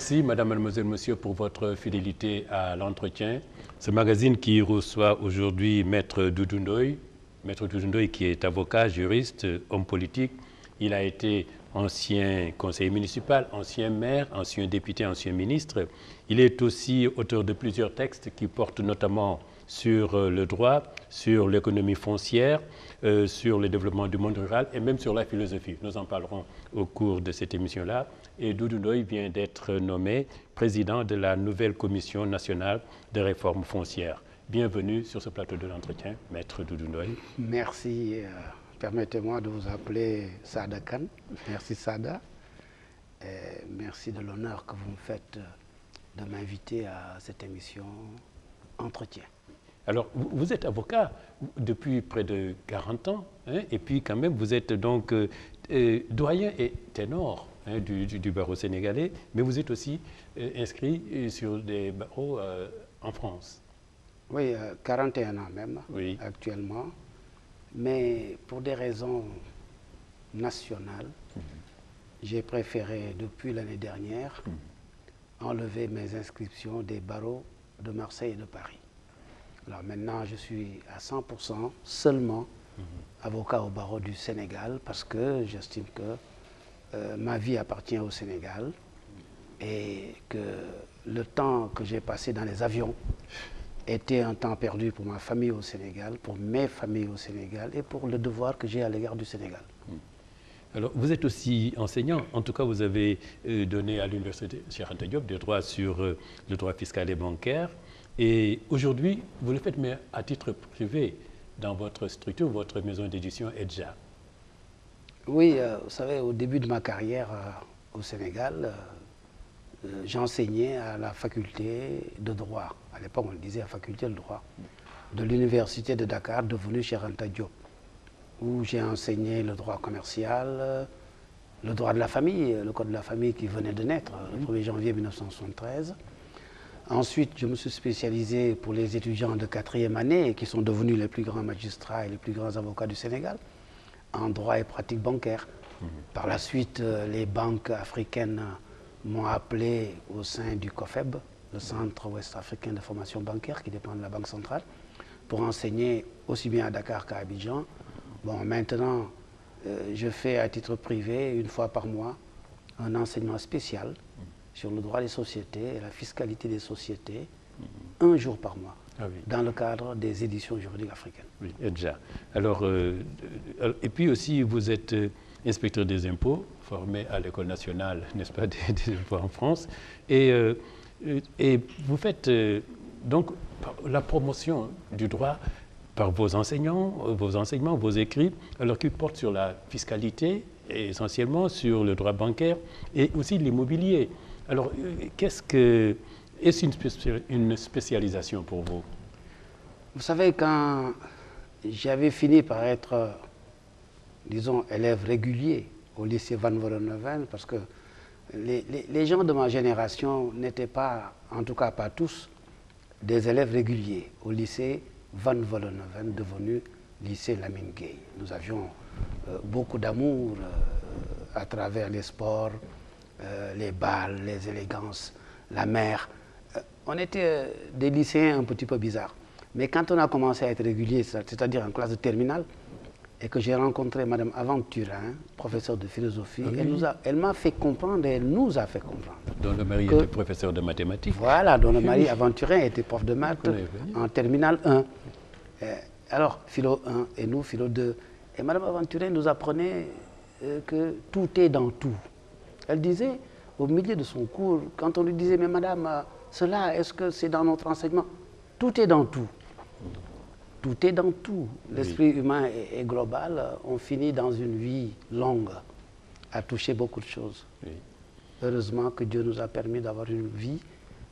Merci, madame, mademoiselle, monsieur, pour votre fidélité à l'entretien. Ce magazine qui reçoit aujourd'hui Maître Doudou Ndoye. Maître Doudou Ndoye qui est avocat, juriste, homme politique. Il a été ancien conseiller municipal, ancien maire, ancien député, ancien ministre. Il est aussi auteur de plusieurs textes qui portent notamment sur le droit, sur l'économie foncière, sur le développement du monde rural et même sur la philosophie. Nous en parlerons au cours de cette émission-là. Et Doudou Ndoye vient d'être nommé président de la nouvelle commission nationale de réforme foncière. Bienvenue sur ce plateau de l'entretien, Maître Doudou Ndoye. Merci. Permettez-moi de vous appeler Sada Khan. Merci Sada. Et merci de l'honneur que vous me faites de m'inviter à cette émission Entretien. Alors, vous êtes avocat depuis près de 40 ans, hein, et puis quand même, vous êtes donc doyen et ténor du barreau sénégalais, mais vous êtes aussi inscrit sur des barreaux en France. Oui, 41 ans même, oui. Actuellement. Mais pour des raisons nationales, j'ai préféré, depuis l'année dernière, enlever mes inscriptions des barreaux de Marseille et de Paris. Alors maintenant, je suis à 100% seulement avocat au barreau du Sénégal parce que j'estime que ma vie appartient au Sénégal et que le temps que j'ai passé dans les avions était un temps perdu pour ma famille au Sénégal, pour mes familles au Sénégal et pour le devoir que j'ai à l'égard du Sénégal. Alors, vous êtes aussi enseignant. En tout cas, vous avez donné à l'université Cheikh Anta Diop des droits sur le droit fiscal et bancaire. Et aujourd'hui, vous le faites, mais à titre privé, dans votre structure, votre maison d'édition EDJA. Oui, vous savez, au début de ma carrière au Sénégal, j'enseignais à la faculté de droit. À l'époque, on le disait la faculté de droit de l'université de Dakar, devenue Cheikh Anta Diop, où j'ai enseigné le droit commercial, le droit de la famille, le code de la famille qui venait de naître le 1er janvier 1973. Ensuite, je me suis spécialisé pour les étudiants de 4e année qui sont devenus les plus grands magistrats et les plus grands avocats du Sénégal en droit et pratique bancaire. Par la suite, les banques africaines m'ont appelé au sein du COFEB, le Centre ouest-africain de formation bancaire qui dépend de la Banque centrale, pour enseigner aussi bien à Dakar qu'à Abidjan. Bon, maintenant, je fais à titre privé, une fois par mois, un enseignement spécial sur le droit des sociétés et la fiscalité des sociétés, un jour par mois, dans le cadre des éditions juridiques africaines. Oui, déjà. Alors, et puis aussi, vous êtes inspecteur des impôts, formé à l'École nationale, n'est-ce pas, des impôts en France, et vous faites donc la promotion du droit par vos enseignements, vos écrits, alors qu'ils portent sur la fiscalité, et essentiellement sur le droit bancaire, et aussi l'immobilier. Alors, est-ce une spécialisation pour vous? Vous savez, quand j'avais fini par être, disons, élève régulier au lycée Van Vollenhoven, parce que les gens de ma génération n'étaient pas, en tout cas pas tous, des élèves réguliers au lycée Van Vollenhoven, devenu lycée Lamine Gueye. Nous avions beaucoup d'amour à travers les sports, les bals, les élégances, la mer. On était des lycéens un petit peu bizarres. Mais quand on a commencé à être régulier, c'est-à-dire en classe de terminale, et que j'ai rencontré Madame Aventurin, professeure de philosophie, elle m'a fait comprendre et elle nous a fait comprendre. Dont le mari était professeur de mathématiques. Voilà, dont le mari Aventurin était prof de maths en terminale 1. Alors, philo 1 et nous, philo 2. Et Madame Aventurin nous apprenait que tout est dans tout. Elle disait, au milieu de son cours, quand on lui disait, mais madame, cela, est-ce que c'est dans notre enseignement? Tout est dans tout. Tout est dans tout. L'esprit humain est global. On finit dans une vie longue à toucher beaucoup de choses. Oui. Heureusement que Dieu nous a permis d'avoir une vie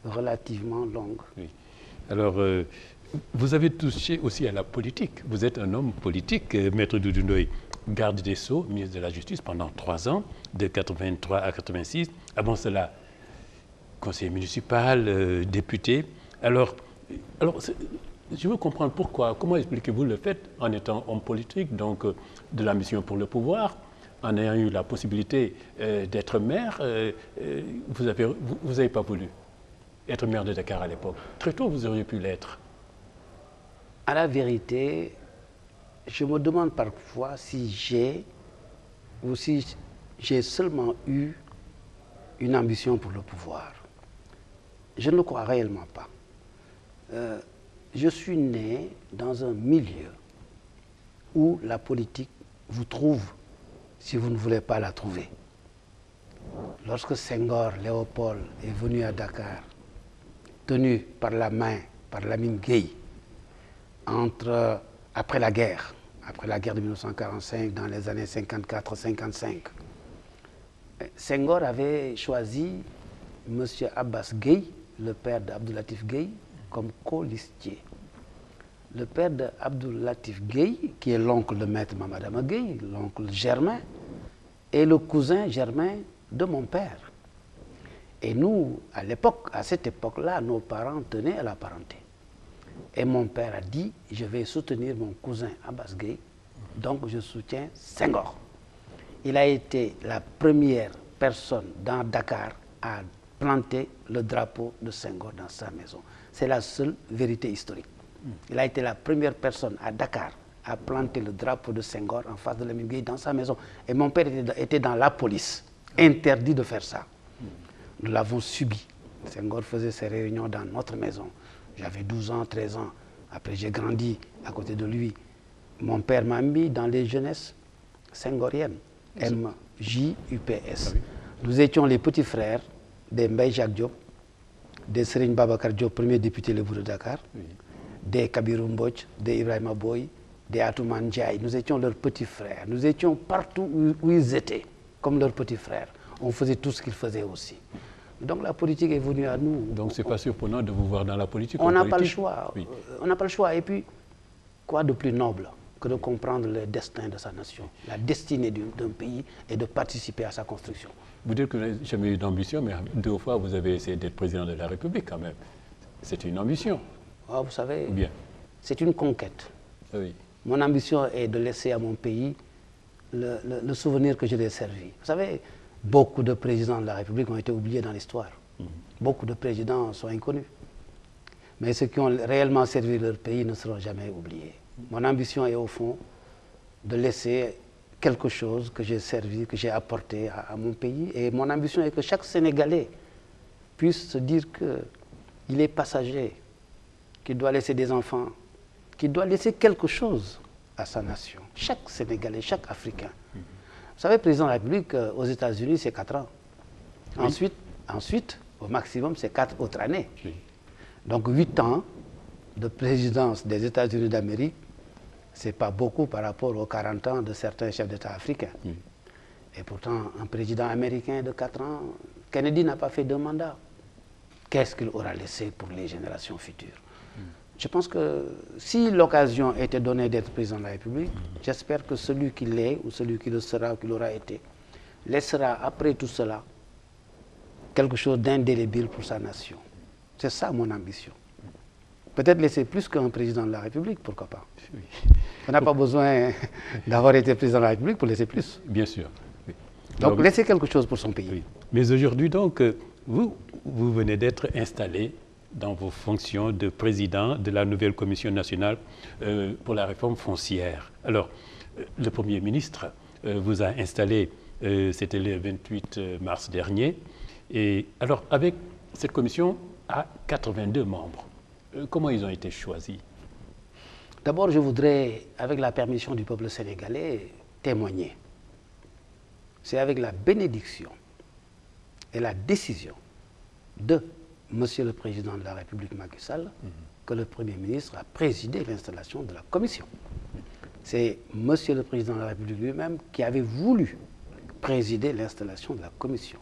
relativement longue. Oui. Alors, vous avez touché aussi à la politique. Vous êtes un homme politique, Maître Doudou Ndoye, garde des Sceaux, ministre de la Justice pendant 3 ans, de 83 à 86. Avant cela, conseiller municipal, député. Alors je veux comprendre pourquoi, comment expliquez-vous le fait, en étant homme politique, donc de la mission pour le pouvoir, en ayant eu la possibilité d'être maire, vous n'avez pas voulu être maire de Dakar à l'époque. Très tôt, vous auriez pu l'être. À la vérité, je me demande parfois si j'ai ou si j'ai seulement eu une ambition pour le pouvoir. Je ne le crois réellement pas. Je suis né dans un milieu où la politique vous trouve si vous ne voulez pas la trouver. Lorsque Senghor, Léopold est venu à Dakar, tenu par la main par Lamine Gueye, après la guerre de 1945, dans les années 54-55, Senghor avait choisi M. Abbas Gueye, le père d'Abdou Latif Gueye, comme colistier. Le père d'Abdou Latif Gueye, qui est l'oncle de Maître Mamadama Gueye, l'oncle Germain, est le cousin germain de mon père. Et nous, à cette époque-là, nos parents tenaient à la parenté. Et mon père a dit, je vais soutenir mon cousin Abbas Gueye, donc je soutiens Senghor. Il a été la première personne dans Dakar à planter le drapeau de Senghor dans sa maison. C'est la seule vérité historique. Il a été la première personne à Dakar à planter le drapeau de Senghor en face de Lamine Gueye dans sa maison. Et mon père était dans la police, interdit de faire ça. Nous l'avons subi. Senghor faisait ses réunions dans notre maison. J'avais 12 ans, 13 ans. Après, j'ai grandi à côté de lui. Mon père m'a mis dans les jeunesses senghoriennes, MJUPS. Nous étions les petits frères des Mbaye Jacques Diop, des Serigne Babacar Diop, premier député Lébou de Dakar, des Kabirou Mbodj, des Ibrahima Boy, des Atoumane Ndiaye. Nous étions leurs petits frères. Nous étions partout où ils étaient, comme leurs petits frères. On faisait tout ce qu'ils faisaient aussi. Donc la politique est venue à nous. Donc c'est pas surprenant de vous voir dans la politique. On n'a pas le choix. Oui. On n'a pas le choix. Et puis, quoi de plus noble que de comprendre le destin de sa nation, la destinée d'un pays et de participer à sa construction. Vous dites que vous n'avez jamais eu d'ambition, mais 2 fois vous avez essayé d'être président de la République quand même. C'est une ambition. Oh, vous savez, bien. C'est une conquête. Oui. Mon ambition est de laisser à mon pays le souvenir que je l'ai servi. Vous savez, beaucoup de présidents de la République ont été oubliés dans l'histoire. Beaucoup de présidents sont inconnus. Mais ceux qui ont réellement servi leur pays ne seront jamais oubliés. Mon ambition est au fond de laisser quelque chose que j'ai servi, que j'ai apporté à mon pays. Et mon ambition est que chaque Sénégalais puisse se dire qu'il est passager, qu'il doit laisser des enfants, qu'il doit laisser quelque chose à sa nation. Chaque Sénégalais, chaque Africain. Vous savez, président de la République aux États-Unis, c'est 4 ans. Oui. Ensuite, au maximum, c'est 4 autres années. Oui. Donc 8 ans de présidence des États-Unis d'Amérique, ce n'est pas beaucoup par rapport aux 40 ans de certains chefs d'État africains. Oui. Et pourtant, un président américain de 4 ans, Kennedy n'a pas fait 2 mandats. Qu'est-ce qu'il aura laissé pour les générations futures? Je pense que si l'occasion était donnée d'être président de la République, j'espère que celui qui l'est, ou celui qui le sera, ou qui l'aura été, laissera après tout cela quelque chose d'indélébile pour sa nation. C'est ça mon ambition. Peut-être laisser plus qu'un président de la République, pourquoi pas. Oui. On n'a pas besoin d'avoir été président de la République pour laisser plus. Bien sûr. Oui. Donc laisser quelque chose pour son pays. Oui. Mais aujourd'hui, donc, vous venez d'être installé dans vos fonctions de président de la nouvelle commission nationale pour la réforme foncière. Alors, le Premier ministre vous a installé, c'était le 28 mars dernier, et alors avec cette commission à 82 membres, comment ils ont été choisis? D'abord, je voudrais, avec la permission du peuple sénégalais, témoigner. C'est avec la bénédiction et la décision de Monsieur le Président de la République Macky Sall que le Premier ministre a présidé l'installation de la commission. C'est Monsieur le Président de la République lui-même qui avait voulu présider l'installation de la commission.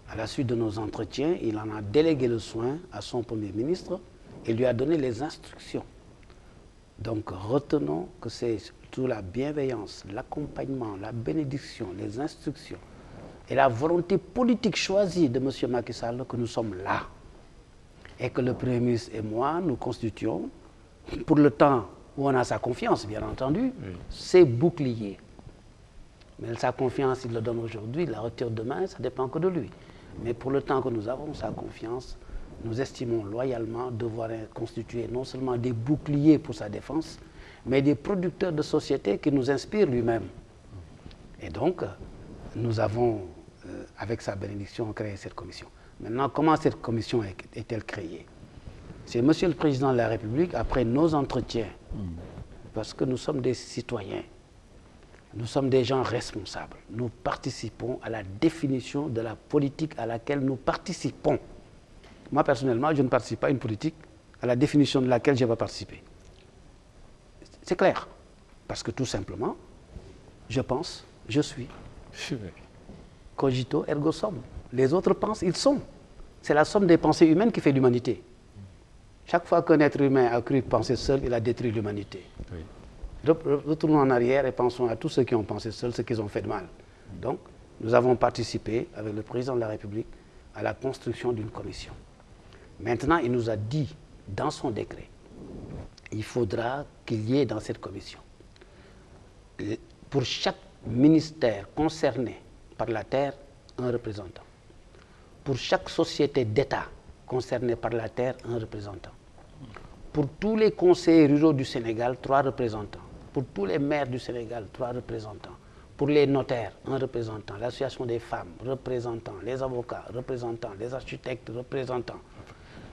À la suite de nos entretiens, il en a délégué le soin à son Premier ministre et lui a donné les instructions. Donc retenons que c'est sous la bienveillance, l'accompagnement, la bénédiction, les instructions et la volonté politique choisie de M. Macky Sall que nous sommes là. Et que le Premier ministre et moi, nous constituons, pour le temps où on a sa confiance, bien entendu, ces boucliers Mais sa confiance, il le donne aujourd'hui, il la retire demain, ça dépend que de lui. Mais pour le temps que nous avons sa confiance, nous estimons loyalement devoir constituer non seulement des boucliers pour sa défense, mais des producteurs de société qui nous inspirent lui-même. Et donc, nous avons, avec sa bénédiction, créé cette commission. Maintenant, comment cette commission est-elle créée? C'est Monsieur le Président de la République, après nos entretiens, parce que nous sommes des citoyens, nous sommes des gens responsables. Nous participons à la définition de la politique à laquelle nous participons. Moi, personnellement, je ne participe pas à une politique à la définition de laquelle je vais participer. C'est clair. Parce que tout simplement, je pense, je suis. Cogito ergo sum. Les autres pensent, ils sont. C'est la somme des pensées humaines qui fait l'humanité. Chaque fois qu'un être humain a cru penser seul, il a détruit l'humanité. Oui. Retournons en arrière et pensons à tous ceux qui ont pensé seuls, ce qu'ils ont fait de mal. Donc, nous avons participé avec le président de la République à la construction d'une commission. Maintenant, il nous a dit, dans son décret, il faudra qu'il y ait dans cette commission, pour chaque ministère concerné par la terre, un représentant. Pour chaque société d'État concernée par la terre, un représentant. Pour tous les conseillers ruraux du Sénégal, 3 représentants. Pour tous les maires du Sénégal, 3 représentants. Pour les notaires, un représentant. L'association des femmes, représentants. Les avocats, représentants. Les architectes, représentants.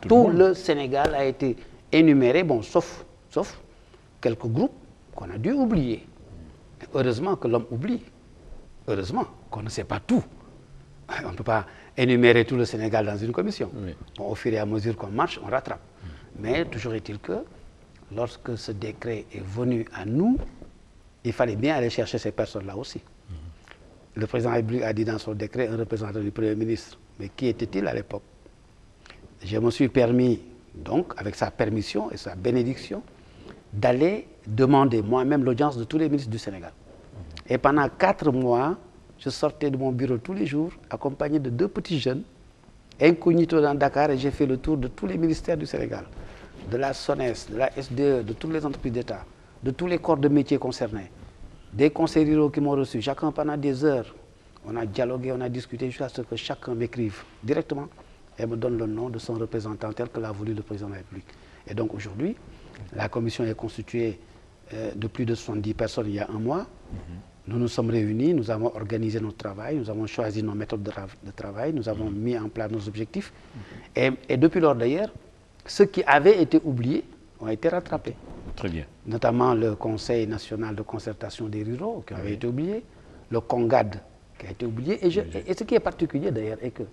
Tout le Sénégal a été énuméré, bon, sauf quelques groupes qu'on a dû oublier. Heureusement que l'homme oublie. Heureusement qu'on ne sait pas tout. On ne peut pas énumérer tout le Sénégal dans une commission. Oui. Bon, au fur et à mesure qu'on marche, on rattrape. Mais toujours est-il que, lorsque ce décret est venu à nous, il fallait bien aller chercher ces personnes-là aussi. Le président de la République a dit dans son décret un représentant du Premier ministre. Mais qui était-il à l'époque? Je me suis permis, donc, avec sa permission et sa bénédiction, d'aller demander moi-même l'audience de tous les ministres du Sénégal. Et pendant 4 mois, je sortais de mon bureau tous les jours, accompagné de 2 petits jeunes, incognito dans Dakar, et j'ai fait le tour de tous les ministères du Sénégal, de la SONES, de la SDE, de toutes les entreprises d'État, de tous les corps de métiers concernés, des conseils ruraux qui m'ont reçu, chacun pendant des heures. On a dialogué, on a discuté jusqu'à ce que chacun m'écrive directement et me donne le nom de son représentant tel que l'a voulu le président de la République. Et donc aujourd'hui, la commission est constituée de plus de 70 personnes il y a 1 mois. Nous nous sommes réunis, nous avons organisé notre travail, nous avons choisi nos méthodes de travail, nous avons mis en place nos objectifs. Et depuis lors d'ailleurs, ceux qui avaient été oubliés ont été rattrapés. Très bien. Notamment le Conseil national de concertation des ruraux qui avait été oublié, le CONGAD qui a été oublié. Et ce qui est particulier d'ailleurs est que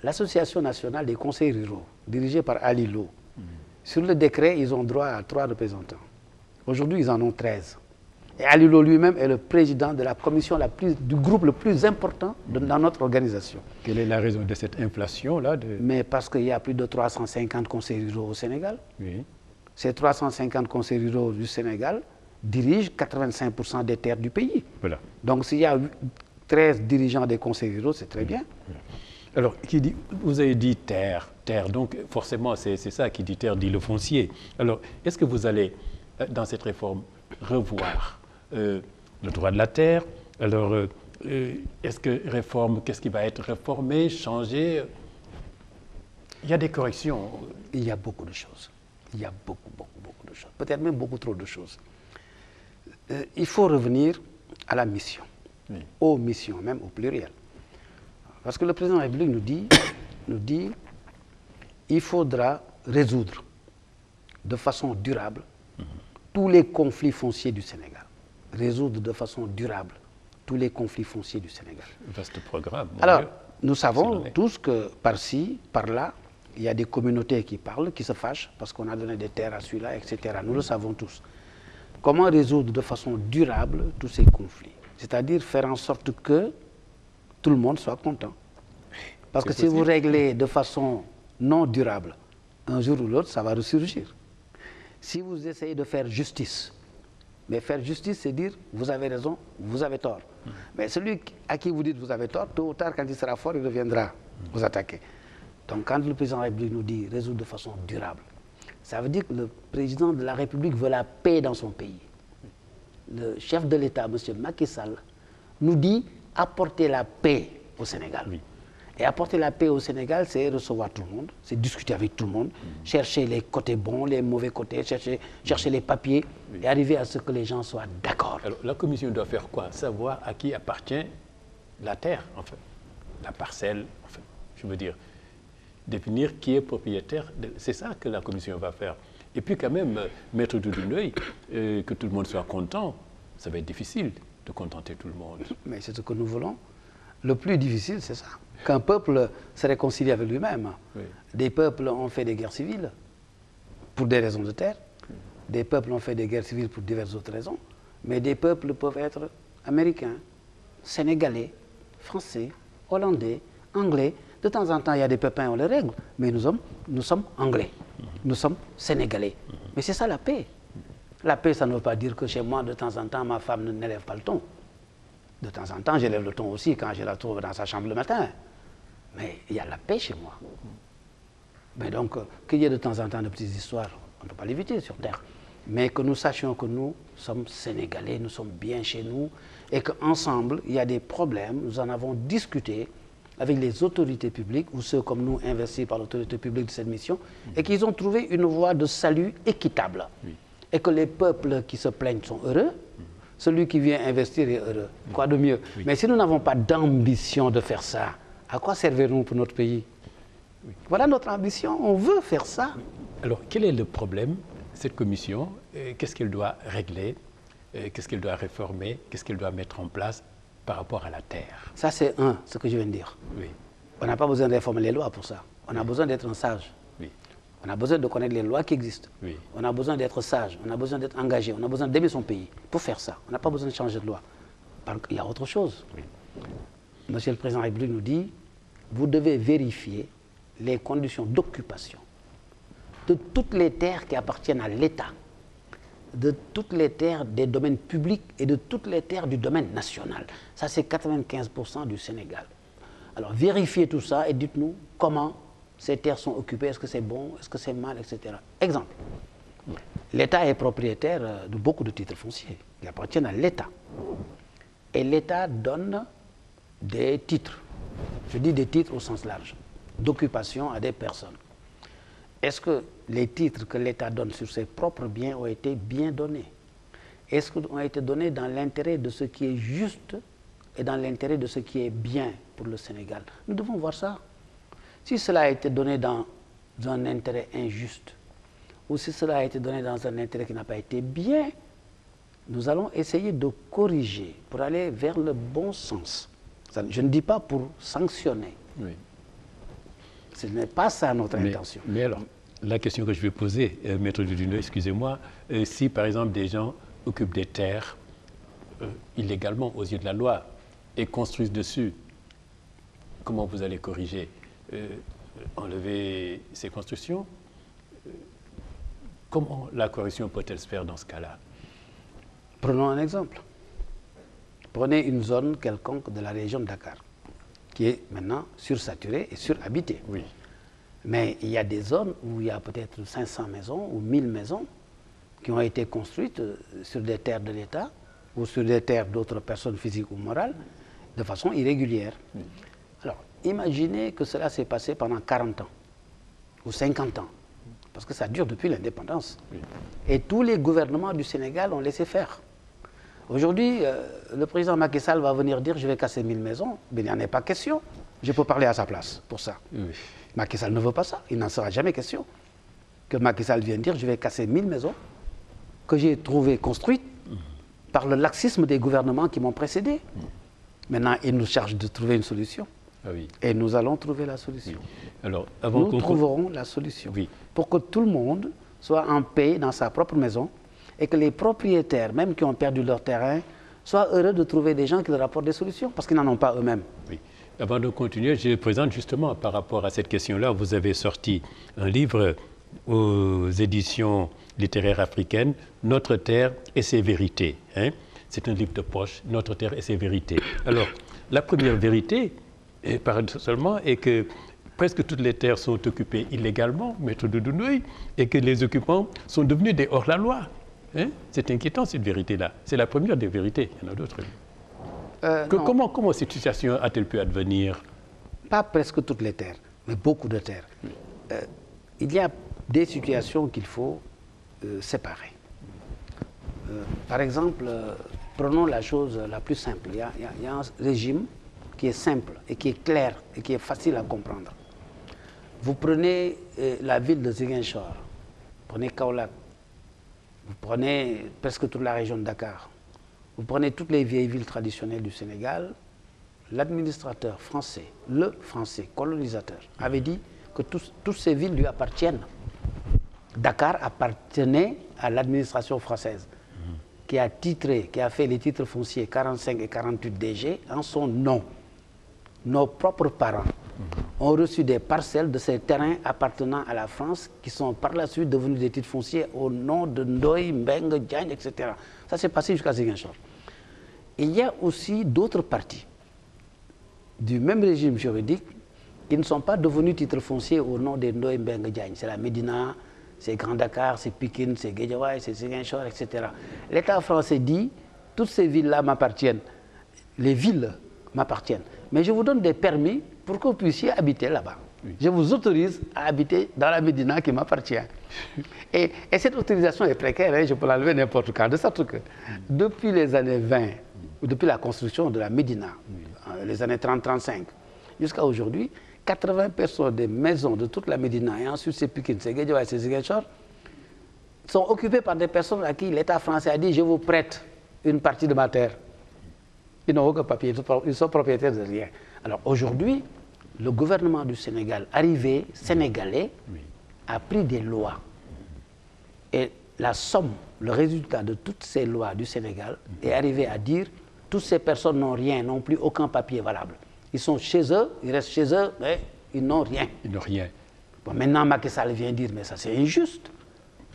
l'Association nationale des conseils ruraux, dirigée par Ali Lo, sur le décret, ils ont droit à 3 représentants. Aujourd'hui, ils en ont 13. Et Ali Lo lui-même est le président de la commission du groupe le plus important dans notre organisation. Quelle est la raison de cette inflation-là Mais parce qu'il y a plus de 350 conseils ruraux au Sénégal. Oui. Ces 350 conseils ruraux du Sénégal dirigent 85% des terres du pays. Voilà. Donc s'il y a 13 dirigeants des conseils ruraux, c'est très bien. Voilà. Alors, vous avez dit terre, donc forcément c'est ça qui dit terre, dit le foncier. Alors, est-ce que vous allez, dans cette réforme, revoir le droit de la terre? Alors, est-ce que qu'est-ce qui va être réformé, changé? Il y a des corrections. Il y a beaucoup de choses. Il y a beaucoup de choses. Peut-être même beaucoup trop de choses. Il faut revenir à la mission, aux missions, même au pluriel. Parce que le président de la République nous dit il faudra résoudre de façon durable tous les conflits fonciers du Sénégal. Résoudre de façon durable tous les conflits fonciers du Sénégal. Vaste programme. Alors, nous savons tous que par-ci, par-là, il y a des communautés qui parlent, qui se fâchent parce qu'on a donné des terres à celui-là, etc. Nous le savons tous. Comment résoudre de façon durable tous ces conflits? C'est-à-dire faire en sorte que tout le monde soit content. Parce que si vous réglez de façon non durable, un jour ou l'autre, ça va ressurgir. Si vous essayez de faire justice, mais faire justice, c'est dire vous avez raison, vous avez tort. Mais celui à qui vous dites vous avez tort, tôt ou tard, quand il sera fort, il reviendra vous attaquer. Donc quand le président de la République nous dit résoudre de façon durable, ça veut dire que le président de la République veut la paix dans son pays. Le chef de l'État, M. Macky Sall, nous dit apporter la paix au Sénégal. Oui. Et apporter la paix au Sénégal, c'est recevoir tout le monde, c'est discuter avec tout le monde, chercher les côtés bons, les mauvais côtés, chercher les papiers et arriver à ce que les gens soient d'accord. Alors, la commission doit faire quoi? Savoir à qui appartient la terre, en fait, la parcelle, en fait, je veux dire, définir qui est propriétaire. C'est ça que la commission va faire. Et puis quand même, mettre tout d'un œil, que tout le monde soit content, ça va être difficile de contenter tout le monde. Mais c'est ce que nous voulons. Le plus difficile, c'est ça. Qu'un peuple se réconcilie avec lui-même. Oui. Des peuples ont fait des guerres civiles pour des raisons de terre. Des peuples ont fait des guerres civiles pour diverses autres raisons. Mais des peuples peuvent être américains, sénégalais, français, hollandais, anglais. De temps en temps, il y a des pépins, on les règle. Mais nous sommes anglais. Nous sommes sénégalais. Mais c'est ça la paix. La paix, ça ne veut pas dire que chez moi, de temps en temps, ma femme n'élève pas le ton. De temps en temps, j'élève le ton aussi quand je la trouve dans sa chambre le matin. Mais il y a la paix chez moi. Mais donc, qu'il y ait de temps en temps de petites histoires, on ne peut pas l'éviter sur Terre. Mais que nous sachions que nous sommes Sénégalais, nous sommes bien chez nous, et qu'ensemble, il y a des problèmes, nous en avons discuté avec les autorités publiques, ou ceux comme nous investis par l'autorité publique de cette mission, et qu'ils ont trouvé une voie de salut équitable. Oui. Et que les peuples qui se plaignent sont heureux, celui qui vient investir est heureux. Quoi de mieux? Oui. Mais si nous n'avons pas d'ambition de faire ça, à quoi servirons-nous pour notre pays? Oui. Voilà notre ambition, on veut faire ça. Alors, quel est le problème, cette commission? Qu'est-ce qu'elle doit régler? Qu'est-ce qu'elle doit réformer? Qu'est-ce qu'elle doit mettre en place par rapport à la terre? Ça, c'est ce que je viens de dire. Oui. On n'a pas besoin de réformer les lois pour ça. On a besoin d'être un sage. Oui. On a besoin de connaître les lois qui existent. Oui. On a besoin d'être sage. On a besoin d'être engagé. On a besoin d'aimer son pays pour faire ça. On n'a pas besoin de changer de loi. Il y a autre chose. Oui. Monsieur le Président de la République nous dit, vous devez vérifier les conditions d'occupation de toutes les terres qui appartiennent à l'État, de toutes les terres des domaines publics et de toutes les terres du domaine national. Ça, c'est 95% du Sénégal. Alors, vérifiez tout ça et dites-nous comment ces terres sont occupées, est-ce que c'est bon, est-ce que c'est mal, etc. Exemple, l'État est propriétaire de beaucoup de titres fonciers. Ils appartiennent à l'État. Et l'État donne des titres, je dis des titres au sens large, d'occupation à des personnes. Est-ce que les titres que l'État donne sur ses propres biens ont été bien donnés? Est-ce qu'ils ont été donnés dans l'intérêt de ce qui est juste et dans l'intérêt de ce qui est bien pour le Sénégal? Nous devons voir ça. Si cela a été donné dans un intérêt injuste, ou si cela a été donné dans un intérêt qui n'a pas été bien, nous allons essayer de corriger pour aller vers le bon sens. Je ne dis pas pour sanctionner. Oui. Ce n'est pas ça notre intention. Mais alors, la question que je vais poser, Maître Dudundoy, excusez-moi, si par exemple des gens occupent des terres illégalement aux yeux de la loi et construisent dessus, comment vous allez corriger? Enlever ces constructions? Comment la correction peut-elle se faire dans ce cas-là? Prenons un exemple. Prenez une zone quelconque de la région de Dakar, qui est maintenant sursaturée et surhabitée. Oui. Mais il y a des zones où il y a peut-être 500 maisons ou 1000 maisons qui ont été construites sur des terres de l'État ou sur des terres d'autres personnes physiques ou morales de façon irrégulière. Oui. Alors, imaginez que cela s'est passé pendant 40 ans ou 50 ans, parce que ça dure depuis l'indépendance. Oui. Et tous les gouvernements du Sénégal ont laissé faire. Aujourd'hui, le président Macky Sall va venir dire « je vais casser 1000 maisons », mais il n'y en est pas question. Je peux parler à sa place pour ça. Oui. Macky Sall ne veut pas ça, il n'en sera jamais question. Que Macky Sall vienne dire « je vais casser 1000 maisons » que j'ai trouvées construites par le laxisme des gouvernements qui m'ont précédé. Maintenant, il nous charge de trouver une solution. Ah oui. Et nous allons trouver la solution. Oui. Alors, nous trouverons la solution pour que tout le monde soit en paix dans sa propre maison et que les propriétaires, même qui ont perdu leur terrain, soient heureux de trouver des gens qui leur apportent des solutions, parce qu'ils n'en ont pas eux-mêmes. Oui. Avant de continuer, je présente justement par rapport à cette question-là, vous avez sorti un livre aux éditions littéraires africaines, Notre terre et ses vérités. Hein? C'est un livre de poche, Notre terre et ses vérités. Alors, la première vérité, paradoxalement, est que presque toutes les terres sont occupées illégalement, Maître Dudundoy, et que les occupants sont devenus des hors-la-loi. Hein? C'est inquiétant, cette vérité-là. C'est la première des vérités. Il y en a d'autres. Comment cette situation a-t-elle pu advenir? Pas presque toutes les terres, mais beaucoup de terres. Il y a des situations qu'il faut séparer. Par exemple, prenons la chose la plus simple. Il y a un régime qui est simple et qui est clair et qui est facile à comprendre. Vous prenez la ville de Ziguinchor, vous prenez Kaolack, vous prenez presque toute la région de Dakar, vous prenez toutes les vieilles villes traditionnelles du Sénégal, l'administrateur français, le français colonisateur, avait dit que toutes ces villes lui appartiennent. Dakar appartenait à l'administration française, qui a titré, qui a fait les titres fonciers 45 et 48 DG en son nom. Nos propres parents ont reçu des parcelles de ces terrains appartenant à la France qui sont par la suite devenus des titres fonciers au nom de Ndoye, Mbengue, Diagne, etc. Ça s'est passé jusqu'à Ziguinchor. Il y a aussi d'autres parties du même régime juridique qui ne sont pas devenus titres fonciers au nom des Ndoye, Mbengue, Diagne. C'est la Médina, c'est Grand Dakar, c'est Pikine, c'est Guédiawaye, c'est Ziguinchor, etc. L'État français dit, toutes ces villes-là m'appartiennent, les villes m'appartiennent, mais je vous donne des permis pour que vous puissiez habiter là-bas. Oui. Je vous autorise à habiter dans la Médina qui m'appartient. Et cette autorisation est précaire, hein, je peux l'enlever n'importe quand, de sorte que depuis les années 20, ou depuis la construction de la Médina, les années 30-35, jusqu'à aujourd'hui, 80% des maisons de toute la Médina, et ensuite c'est Pikine, c'est Guédiawaye, c'est Ziguinchor, sont occupées par des personnes à qui l'État français a dit « je vous prête une partie de ma terre ». Ils n'ont aucun papier, ils sont propriétaires de rien. Alors aujourd'hui, le gouvernement du Sénégal, arrivé, sénégalais, a pris des lois. Et la somme, le résultat de toutes ces lois du Sénégal est arrivé à dire « toutes ces personnes n'ont rien, n'ont plus aucun papier valable ». Ils sont chez eux, ils restent chez eux, mais ils n'ont rien. Ils n'ont rien. Bon, maintenant, Macky Sall vient dire, mais ça c'est injuste.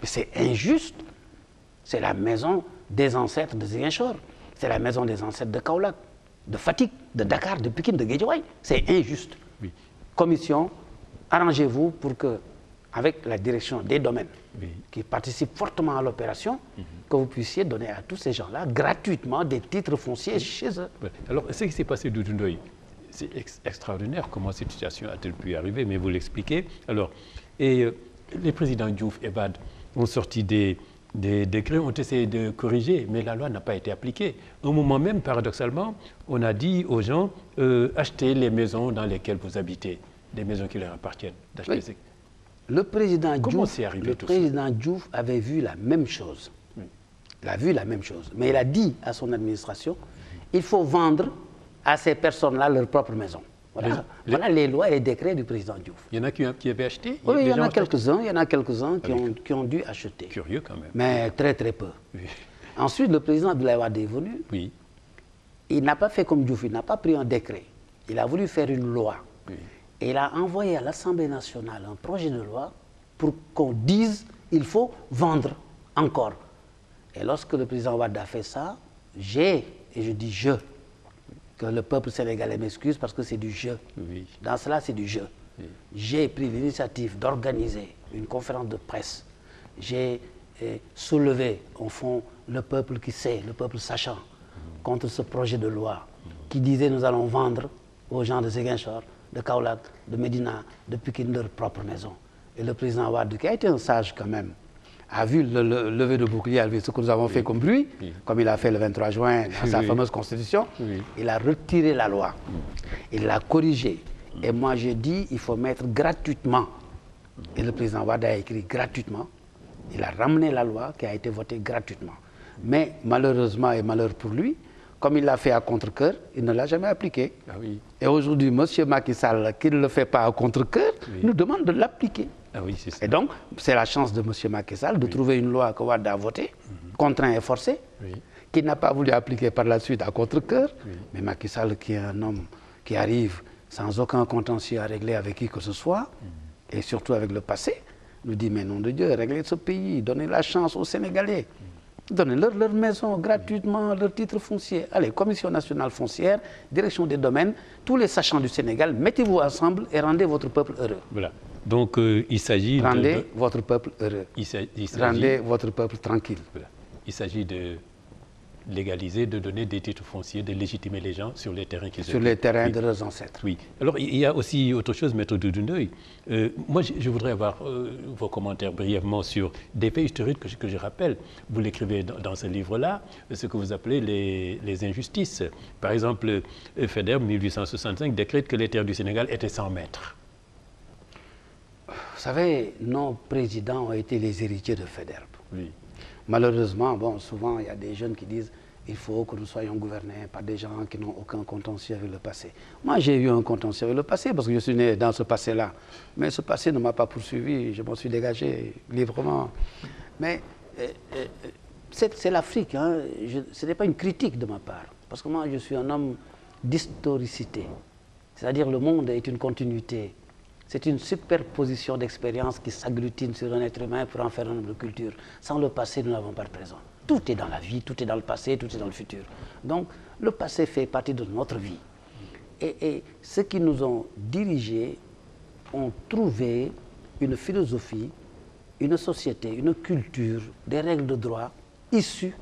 Mais c'est injuste. C'est la maison des ancêtres de Ziguinchor. C'est la maison des ancêtres de Kaolack, de Fatick, de Dakar, de Pikine, de Guédiawaye. C'est injuste. Oui. Commission, arrangez-vous pour que, avec la direction des domaines, qui participe fortement à l'opération, que vous puissiez donner à tous ces gens-là gratuitement des titres fonciers chez eux. Alors, ce qui s'est passé Doudou Ndoye, c'est extraordinaire comment cette situation a-t-elle pu arriver, mais vous l'expliquez. Alors, et les présidents Diouf et Wade ont sorti des décrets, ont essayé de corriger, mais la loi n'a pas été appliquée. Au moment même, paradoxalement, on a dit aux gens achetez les maisons dans lesquelles vous habitez, des maisons qui leur appartiennent. Oui. Le président Diouf avait vu la même chose. Il a vu la même chose. Mais il a dit à son administration, il faut vendre à ces personnes-là leur propre maison. Voilà les lois et les décrets du président Diouf. Il y en a qui avaient acheté? Oui, il y en a quelques-uns qui ont dû acheter. Curieux quand même. Mais très très peu. Oui. Ensuite, le président Abdoulaye Wade est venu. Oui. Il n'a pas fait comme Diouf, il n'a pas pris un décret. Il a voulu faire une loi. Oui. Et il a envoyé à l'Assemblée nationale un projet de loi pour qu'on dise il faut vendre encore. Et lorsque le président Wade a fait ça, et je dis je, que le peuple sénégalais m'excuse parce que c'est du jeu. Oui. Dans cela, c'est du jeu. Oui. J'ai pris l'initiative d'organiser une conférence de presse. J'ai soulevé, au fond, le peuple qui sait, le peuple sachant, contre ce projet de loi qui disait nous allons vendre aux gens de Ziguinchor, de Kaolack, de Médina, de Pikine leur propre maison. Et le président Wade, qui a été un sage quand même, a vu le lever de bouclier, a vu ce que nous avons fait comme bruit, comme il a fait le 23 juin dans sa fameuse constitution. Il a retiré la loi, il l'a corrigée. Et moi j'ai dit, il faut mettre gratuitement. Et le président Wade a écrit gratuitement. Il a ramené la loi qui a été votée gratuitement. Mais malheureusement et malheur pour lui, comme il l'a fait à contre-cœur, il ne l'a jamais appliqué. Ah oui. Et aujourd'hui, M. Macky Sall, qui ne le fait pas à contre-cœur, nous demande de l'appliquer. Ah oui, c'est ça. Et donc, c'est la chance de M. Macky Sall de trouver une loi que Wade a votée, contraint et forcé, qu'il n'a pas voulu appliquer par la suite à contre-cœur. Mais Macky Sall, qui est un homme qui arrive sans aucun contentieux à régler avec qui que ce soit, et surtout avec le passé, nous dit, mais nom de Dieu, réglez ce pays, donnez la chance aux Sénégalais. Donnez-leur leur maison gratuitement, leur titre foncier. Allez, Commission nationale foncière, direction des domaines, tous les sachants du Sénégal, mettez-vous ensemble et rendez votre peuple heureux. Voilà. Donc, il s'agit rendez votre peuple heureux. Rendez votre peuple tranquille. Voilà. Il s'agit légaliser, de donner des titres fonciers, de légitimer les gens sur les terrains qu'ils sur les terrains de leurs ancêtres. Oui. Alors, il y a aussi autre chose, Maître Doudou Ndoye. Moi, je voudrais avoir vos commentaires brièvement sur des faits historiques que je rappelle. Vous l'écrivez dans ce livre-là, ce que vous appelez les injustices. Par exemple, Faidherbe, 1865, décrète que les terres du Sénégal étaient 100 mètres. Vous savez, nos présidents ont été les héritiers de Faidherbe. Oui. Malheureusement, bon, souvent, il y a des jeunes qui disent il faut que nous soyons gouvernés par des gens qui n'ont aucun contentieux avec le passé. Moi, j'ai eu un contentieux avec le passé parce que je suis né dans ce passé-là. Mais ce passé ne m'a pas poursuivi, je m'en suis dégagé librement. Mais c'est l'Afrique, hein. Ce n'est pas une critique de ma part. Parce que moi, je suis un homme d'historicité. C'est-à-dire le monde est une continuité. C'est une superposition d'expériences qui s'agglutinent sur un être humain pour en faire un nombre de cultures. Sans le passé, nous n'avons pas de présent. Tout est dans la vie, tout est dans le passé, tout est dans le futur. Donc, le passé fait partie de notre vie. Et ceux qui nous ont dirigés ont trouvé une philosophie, une société, une culture, des règles de droit issues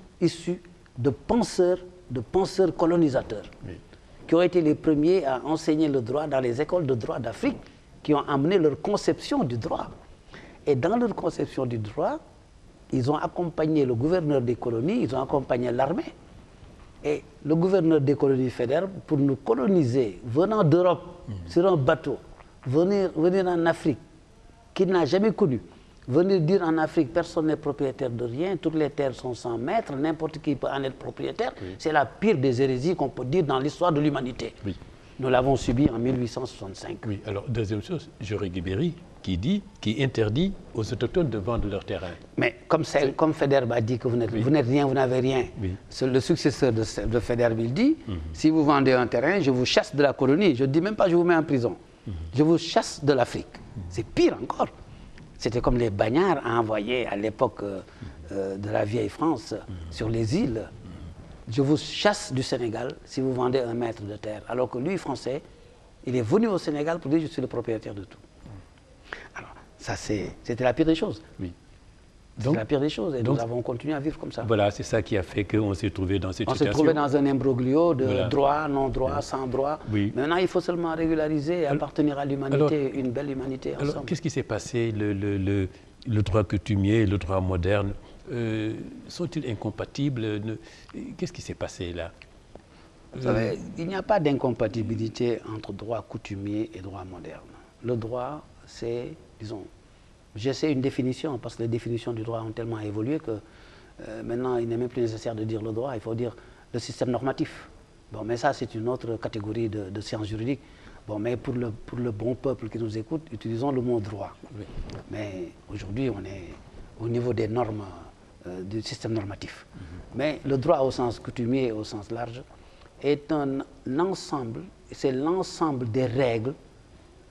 de penseurs colonisateurs, oui, qui ont été les premiers à enseigner le droit dans les écoles de droit d'Afrique, qui ont amené leur conception du droit. Et dans leur conception du droit, ils ont accompagné le gouverneur des colonies, ils ont accompagné l'armée. Et le gouverneur des colonies Faidherbe, pour nous coloniser, venant d'Europe, sur un bateau, venir en Afrique, qu'il n'a jamais connu, venir dire en Afrique, personne n'est propriétaire de rien, toutes les terres sont 100 mètres, n'importe qui peut en être propriétaire, oui, c'est la pire des hérésies qu'on peut dire dans l'histoire de l'humanité. Oui. Nous l'avons subi en 1865. Oui, alors deuxième chose, Jory Guibéry qui interdit aux autochtones de vendre leur terrain. Mais comme Faidherbe a dit que vous n'êtes rien, vous n'avez rien, oui, le successeur de Faidherbe, il dit, si vous vendez un terrain, je vous chasse de la colonie, je ne dis même pas je vous mets en prison, je vous chasse de l'Afrique. C'est pire encore. C'était comme les bagnards envoyés à l'époque de la vieille France sur les îles. Je vous chasse du Sénégal si vous vendez 1 mètre de terre. Alors que lui, Français, il est venu au Sénégal pour dire je suis le propriétaire de tout. Alors, ça c'était la pire des choses. Oui. C'est la pire des choses et nous avons continué à vivre comme ça. Voilà, c'est ça qui a fait qu'on s'est trouvé dans cette situation. On s'est trouvé dans un imbroglio de droit, non-droit, sans droit. Oui. Maintenant, il faut seulement régulariser et appartenir à l'humanité, une belle humanité ensemble. Alors, qu'est-ce qui s'est passé? Le droit coutumier et le droit moderne sont-ils incompatibles? Qu'est-ce qui s'est passé là? Vous savez, il n'y a pas d'incompatibilité entre droit coutumier et droit moderne. Le droit, c'est, disons, j'essaie une définition parce que les définitions du droit ont tellement évolué que maintenant, il n'est même plus nécessaire de dire le droit, il faut dire le système normatif. Bon, mais ça, c'est une autre catégorie de sciences juridiques. Bon, mais pour le bon peuple qui nous écoute, utilisons le mot droit. Oui. Mais aujourd'hui, on est au niveau des normes du système normatif. Mais le droit au sens coutumier et au sens large est un ensemble, c'est l'ensemble des règles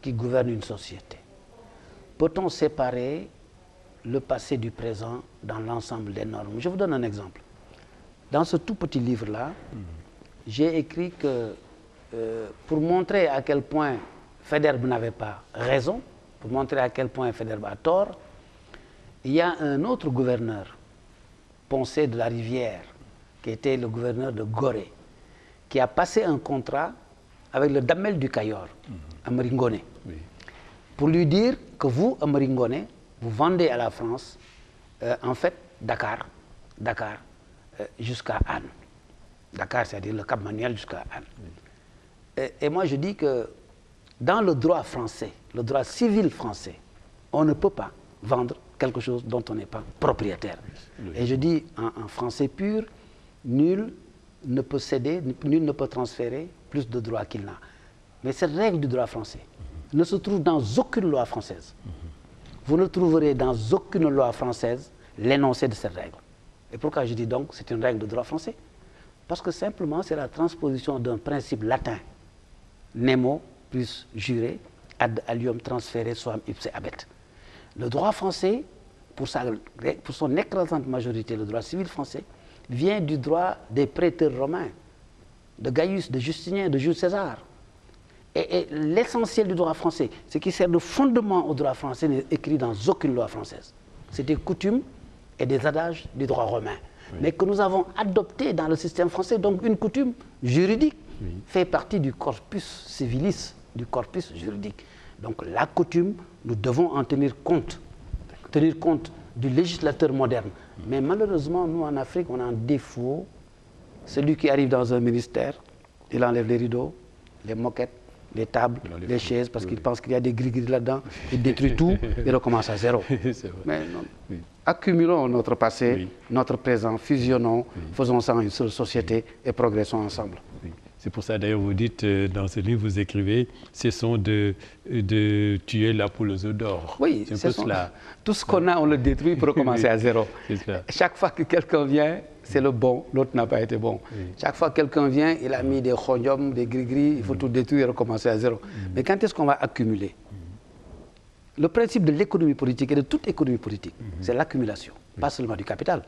qui gouvernent une société. Peut-on séparer le passé du présent dans l'ensemble des normes? Je vous donne un exemple. Dans ce tout petit livre-là, j'ai écrit que pour montrer à quel point Faidherbe n'avait pas raison, pour montrer à quel point Faidherbe a tort, il y a un autre gouverneur, Poncé de la Rivière, qui était le gouverneur de Gorée, qui a passé un contrat avec le Damel du Cayor, Amari Ngoné, oui, pour lui dire que vous, Amari Ngoné, vous vendez à la France, en fait, Dakar jusqu'à Anne. Dakar, c'est-à-dire le Cap Manuel jusqu'à Anne. Oui. Et moi, je dis que dans le droit français, le droit civil français, on ne peut pas vendre quelque chose dont on n'est pas propriétaire. Oui. Et je dis en français pur, nul ne peut céder, nul ne peut transférer plus de droits qu'il n'a. Mais cette règle du droit français ne se trouve dans aucune loi française. Vous ne trouverez dans aucune loi française l'énoncé de cette règle. Et pourquoi je dis donc c'est une règle de droit français? Parce que simplement c'est la transposition d'un principe latin. Nemo plus juré, ad alium transféré suam ipse habet. Le droit français, pour son écrasante majorité, le droit civil français, vient du droit des prêteurs romains, de Gaius, de Justinien, de Jules César. Et l'essentiel du droit français, ce qui sert de fondement au droit français, n'est écrit dans aucune loi française. C'est des coutumes et des adages du droit romain. mais que nous avons adopté dans le système français. Donc une coutume juridique fait partie du corpus civilis, du corpus juridique. Donc la coutume, nous devons en tenir compte du législateur moderne. Mais malheureusement, nous en Afrique, on a un défaut. Celui qui arrive dans un ministère, il enlève les rideaux, les moquettes, les tables, les chaises, parce qu'il pense qu'il y a des gris-gris là-dedans. Il détruit tout, il recommence à zéro. Mais non. Accumulons notre passé, notre présent, fusionnons, faisons ça une seule société et progressons ensemble. C'est pour ça d'ailleurs vous dites dans ce livre, vous écrivez, cessons de tuer la poule aux œufs d'or. Oui, c'est cela. Tout ce qu'on a, on le détruit pour recommencer à zéro. Chaque fois que quelqu'un vient, c'est le bon, l'autre n'a pas été bon. Chaque fois que quelqu'un vient, il a mis des khonyom, des gris-gris, il faut tout détruire et recommencer à zéro. Mais quand est-ce qu'on va accumuler? Le principe de l'économie politique et de toute économie politique, c'est l'accumulation, pas seulement du capital.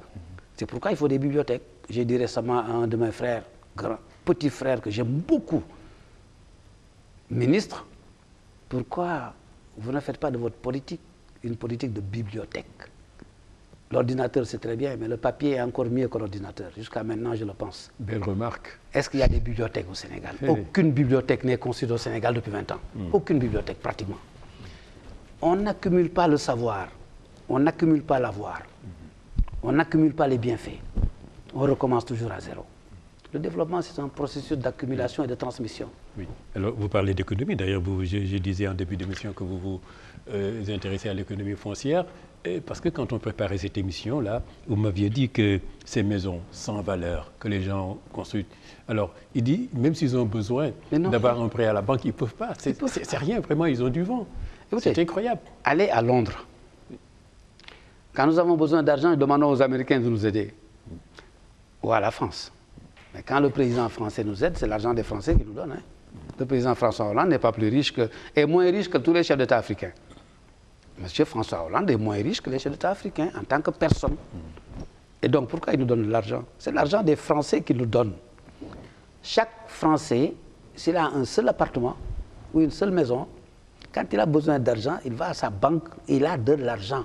C'est pourquoi il faut des bibliothèques. J'ai dit récemment à un de mes frères, petit frère que j'aime beaucoup, ministre, pourquoi vous ne faites pas de votre politique une politique de bibliothèque? L'ordinateur, c'est très bien, mais le papier est encore mieux que l'ordinateur. Jusqu'à maintenant, je le pense. Belle remarque. Est-ce qu'il y a des bibliothèques au Sénégal? Aucune bibliothèque n'est construite au Sénégal depuis 20 ans. Aucune bibliothèque, pratiquement. On n'accumule pas le savoir, on n'accumule pas l'avoir, on n'accumule pas les bienfaits. On recommence toujours à zéro. Le développement, c'est un processus d'accumulation et de transmission. Oui. Alors, vous parlez d'économie. D'ailleurs, je disais en début d'émission que vous vous intéressez à l'économie foncière. Parce que quand on préparait cette émission-là, vous m'aviez dit que ces maisons sans valeur que les gens construisent, alors il dit, même s'ils ont besoin d'avoir un prêt à la banque, ils ne peuvent pas. C'est rien, vraiment, ils ont du vent. C'est incroyable. Allez à Londres. Quand nous avons besoin d'argent, nous demandons aux Américains de nous aider. Ou à la France. Mais quand le président français nous aide, c'est l'argent des Français qui nous donne. Hein. Le président François Hollande n'est pas plus riche est moins riche que tous les chefs d'État africains. Monsieur François Hollande est moins riche que les chefs d'État africains en tant que personne. Et donc pourquoi il nous donne de l'argent? C'est l'argent des Français qui nous donne. Chaque Français, s'il a un seul appartement ou une seule maison, quand il a besoin d'argent, il va à sa banque et il a de l'argent.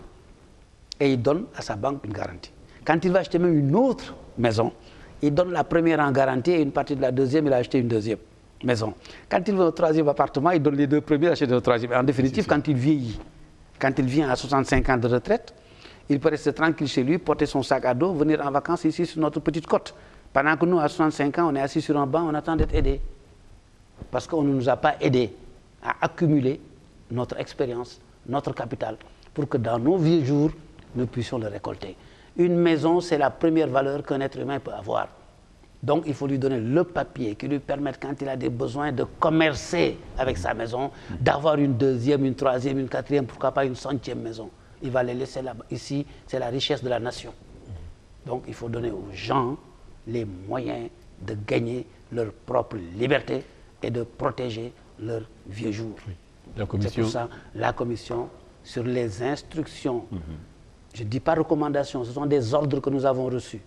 Et il donne à sa banque une garantie. Quand il va acheter même une autre maison, il donne la première en garantie et une partie de la deuxième, il a acheté une deuxième maison. Quand il veut un troisième appartement, il donne les deux premiers, il achète le troisième. En définitive, quand il vieillit, quand il vient à 65 ans de retraite, il peut rester tranquille chez lui, porter son sac à dos, venir en vacances ici sur notre petite côte. Pendant que nous, à 65 ans, on est assis sur un banc, on attend d'être aidé. Parce qu'on ne nous a pas aidés à accumuler notre expérience, notre capital, pour que dans nos vieux jours, nous puissions le récolter. Une maison, c'est la première valeur qu'un être humain peut avoir. Donc, il faut lui donner le papier qui lui permette, quand il a des besoins, de commercer avec sa maison, d'avoir une deuxième, une troisième, une quatrième, pourquoi pas une centième maison. Il va les laisser là-bas. Ici, c'est la richesse de la nation. Donc, il faut donner aux gens les moyens de gagner leur propre liberté et de protéger leurs vieux jours. C'est pour ça, la commission, sur les instructions, je ne dis pas recommandations, ce sont des ordres que nous avons reçus.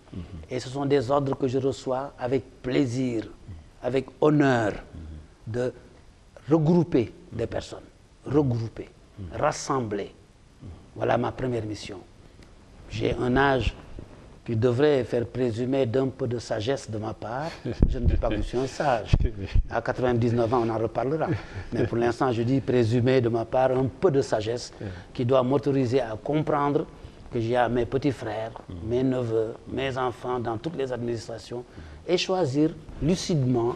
Et ce sont des ordres que je reçois avec plaisir, avec honneur, de regrouper des personnes, regrouper, rassembler. Voilà ma première mission. J'ai un âge qui devrait faire présumer d'un peu de sagesse de ma part. Je ne dis pas que je suis un sage. À 99 ans, on en reparlera. Mais pour l'instant, je dis présumer de ma part un peu de sagesse qui doit m'autoriser à comprendre que j'ai à mes petits frères, mes neveux, mes enfants dans toutes les administrations et choisir lucidement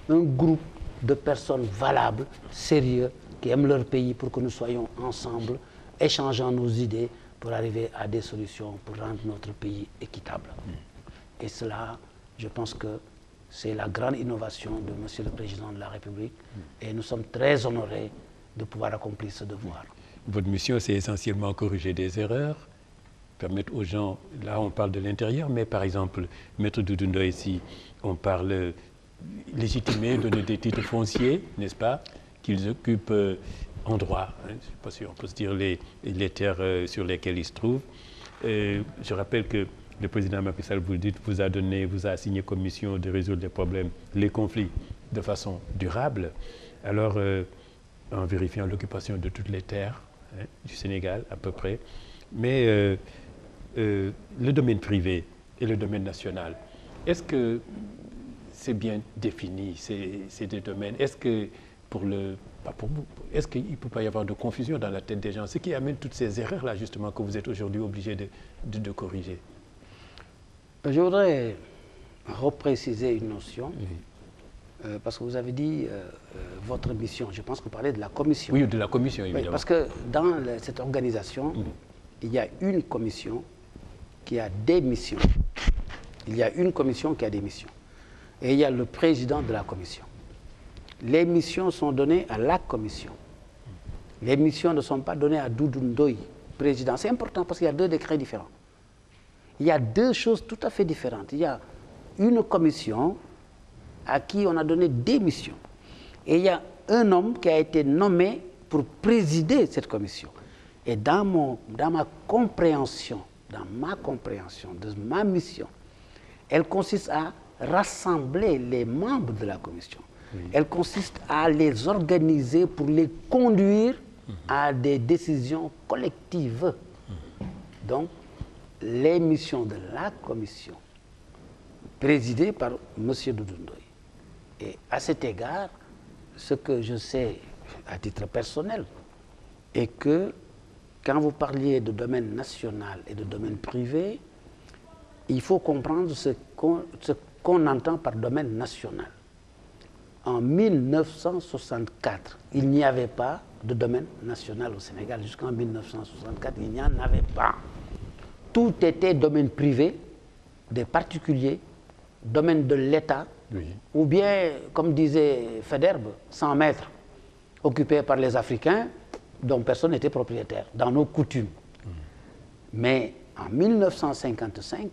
un groupe de personnes valables, sérieux, qui aiment leur pays pour que nous soyons ensemble, échangeant nos idées pour arriver à des solutions pour rendre notre pays équitable. Et cela, je pense que c'est la grande innovation de Monsieur le Président de la République et nous sommes très honorés de pouvoir accomplir ce devoir. Votre mission, c'est essentiellement corriger des erreurs, permettre aux gens, là on parle de l'intérieur, mais par exemple, Maître Doudou Ndoye ici, on parle légitimer, donner des titres fonciers, n'est-ce pas, qu'ils occupent en droit, hein, je ne sais pas si on peut se dire les terres sur lesquelles ils se trouvent. Je rappelle que le président Macky Sall, vous le dites, vous a assigné comme mission de résoudre les problèmes, les conflits de façon durable. Alors, en vérifiant l'occupation de toutes les terres du Sénégal, à peu près. Mais le domaine privé, et le domaine national. Est-ce que c'est bien défini, ces deux domaines? Est-ce que est-ce qu'il ne peut pas y avoir de confusion dans la tête des gens? Ce qui amène toutes ces erreurs-là, justement, que vous êtes aujourd'hui obligé de corriger. Je voudrais repréciser une notion, parce que vous avez dit votre mission. Je pense que vous parlez de la commission. Oui, de la commission, évidemment. Oui, parce que dans cette organisation, il y a une commission qui a des missions. Il y a une commission qui a des missions. Et il y a le président de la commission. Les missions sont données à la commission. Les missions ne sont pas données à Doudou Ndoye, président. C'est important parce qu'il y a deux décrets différents. Il y a deux choses tout à fait différentes. Il y a une commission à qui on a donné des missions. Et il y a un homme qui a été nommé pour présider cette commission. Et dans ma compréhension de ma mission, elle consiste à rassembler les membres de la commission. Elle consiste à les organiser pour les conduire à des décisions collectives. Donc, les missions de la commission, présidée par M. Doudou Ndoye. Et à cet égard, ce que je sais à titre personnel est que quand vous parliez de domaine national et de domaine privé, il faut comprendre ce qu'on entend par domaine national. En 1964, il n'y avait pas de domaine national au Sénégal. Jusqu'en 1964, il n'y en avait pas. Tout était domaine privé, des particuliers, domaine de l'État, ou bien, comme disait Faidherbe, 100 mètres occupés par les Africains, dont personne n'était propriétaire, dans nos coutumes. Mais en 1955,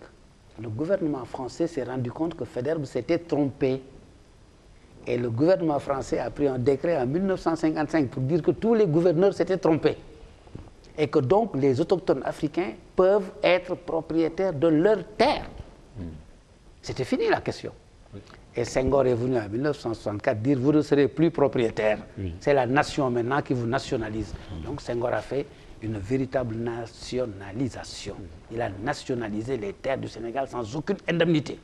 le gouvernement français s'est rendu compte que Faidherbe s'était trompé. Et le gouvernement français a pris un décret en 1955 pour dire que tous les gouverneurs s'étaient trompés. Et que donc les autochtones africains peuvent être propriétaires de leurs terres. C'était fini la question. Et Senghor est venu en 1964 dire vous ne serez plus propriétaire. C'est la nation maintenant qui vous nationalise. Donc Senghor a fait une véritable nationalisation. Il a nationalisé les terres du Sénégal sans aucune indemnité.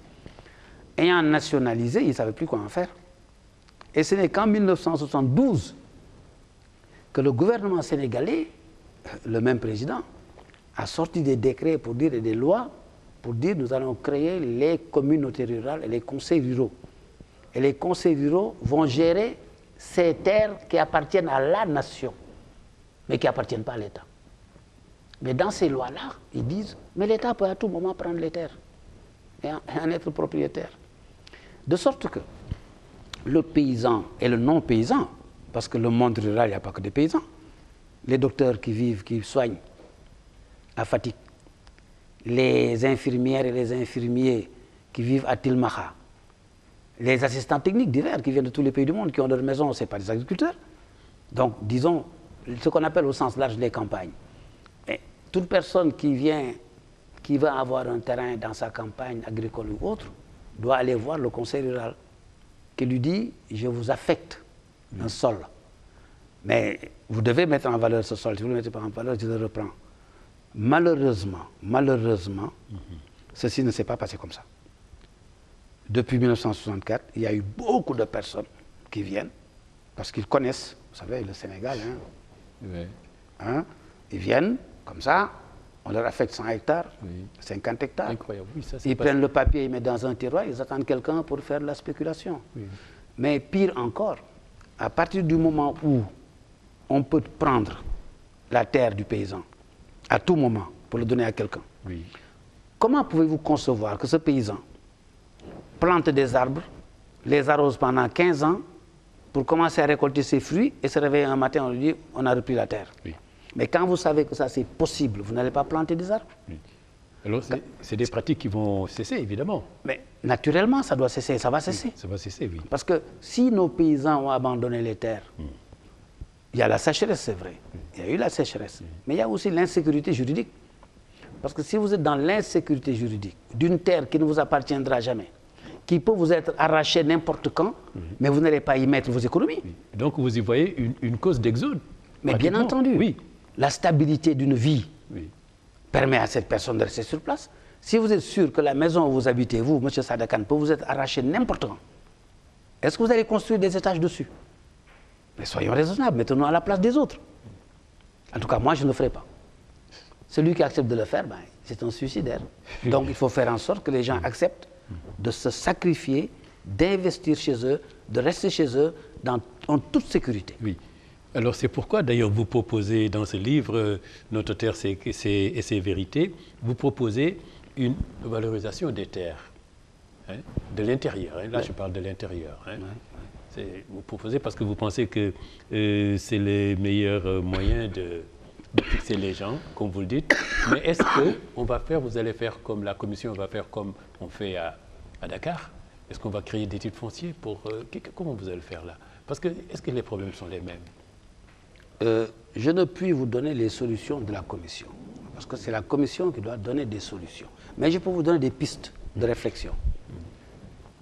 Ayant nationalisé, il ne savait plus quoi en faire. Et ce n'est qu'en 1972 que le gouvernement sénégalais, le même président, a sorti des décrets pour dire, et des lois pour dire nous allons créer les communautés rurales et les conseils ruraux. Et les conseils ruraux vont gérer ces terres qui appartiennent à la nation, mais qui n'appartiennent pas à l'État. Mais dans ces lois-là, ils disent, mais l'État peut à tout moment prendre les terres et en être propriétaire. De sorte que le paysan et le non-paysan, parce que le monde rural, il n'y a pas que des paysans, les docteurs qui soignent à Fatick, les infirmières et les infirmiers qui vivent à Tilmaha, les assistants techniques divers qui viennent de tous les pays du monde, qui ont leur maison, ce n'est pas des agriculteurs. Donc, disons, ce qu'on appelle au sens large les campagnes. Et toute personne qui va avoir un terrain dans sa campagne agricole ou autre, doit aller voir le conseil rural qui lui dit « je vous affecte un sol, mais vous devez mettre en valeur ce sol, si vous ne le mettez pas en valeur, je le reprends ». Malheureusement, ceci ne s'est pas passé comme ça. Depuis 1964, il y a eu beaucoup de personnes qui viennent, parce qu'ils connaissent, vous savez, le Sénégal, ils viennent comme ça, on leur affecte 100 hectares, 50 hectares. Incroyable. Oui, ça, ils prennent le papier, ils mettent dans un tiroir, ils attendent quelqu'un pour faire la spéculation. Mais pire encore, à partir du moment où on peut prendre la terre du paysan, à tout moment, pour le donner à quelqu'un, comment pouvez-vous concevoir que ce paysan plante des arbres, les arrose pendant 15 ans, pour commencer à récolter ses fruits, et se réveiller un matin, on lui dit, on a repris la terre. Mais quand vous savez que ça c'est possible, vous n'allez pas planter des arbres. Alors c'est des pratiques qui vont cesser, évidemment. Mais naturellement, ça doit cesser, ça va cesser. Ça va cesser, oui. Parce que si nos paysans ont abandonné les terres, il y a la sécheresse, c'est vrai. Il y a eu la sécheresse. Mais il y a aussi l'insécurité juridique. Parce que si vous êtes dans l'insécurité juridique d'une terre qui ne vous appartiendra jamais, qui peut vous être arrachée n'importe quand, mais vous n'allez pas y mettre vos économies. Donc vous y voyez une cause d'exode. Mais bien entendu, la stabilité d'une vie permet à cette personne de rester sur place. Si vous êtes sûr que la maison où vous habitez, vous, M. Sada Kane, peut vous être arrachée n'importe quand, est-ce que vous allez construire des étages dessus? Mais soyons raisonnables, mettons-nous à la place des autres. En tout cas, moi, je ne le ferai pas. Celui qui accepte de le faire, ben, c'est un suicidaire. Donc, il faut faire en sorte que les gens acceptent de se sacrifier, d'investir chez eux, de rester chez eux en toute sécurité. Oui. Alors, c'est pourquoi, d'ailleurs, vous proposez dans ce livre, Notre terre et ses vérités, vous proposez une valorisation des terres, hein, de l'intérieur. Hein. Là, je parle de l'intérieur. Hein. Vous proposez parce que vous pensez que c'est le meilleur moyen de fixer les gens, comme vous le dites. Mais est-ce que vous allez faire comme la commission va faire comme on fait à Dakar? Est-ce qu'on va créer des titres fonciers pour... comment vous allez le faire là? Parce que est-ce que les problèmes sont les mêmes? Je ne puis vous donner les solutions de la commission, parce que c'est la commission qui doit donner des solutions. Mais je peux vous donner des pistes de réflexion.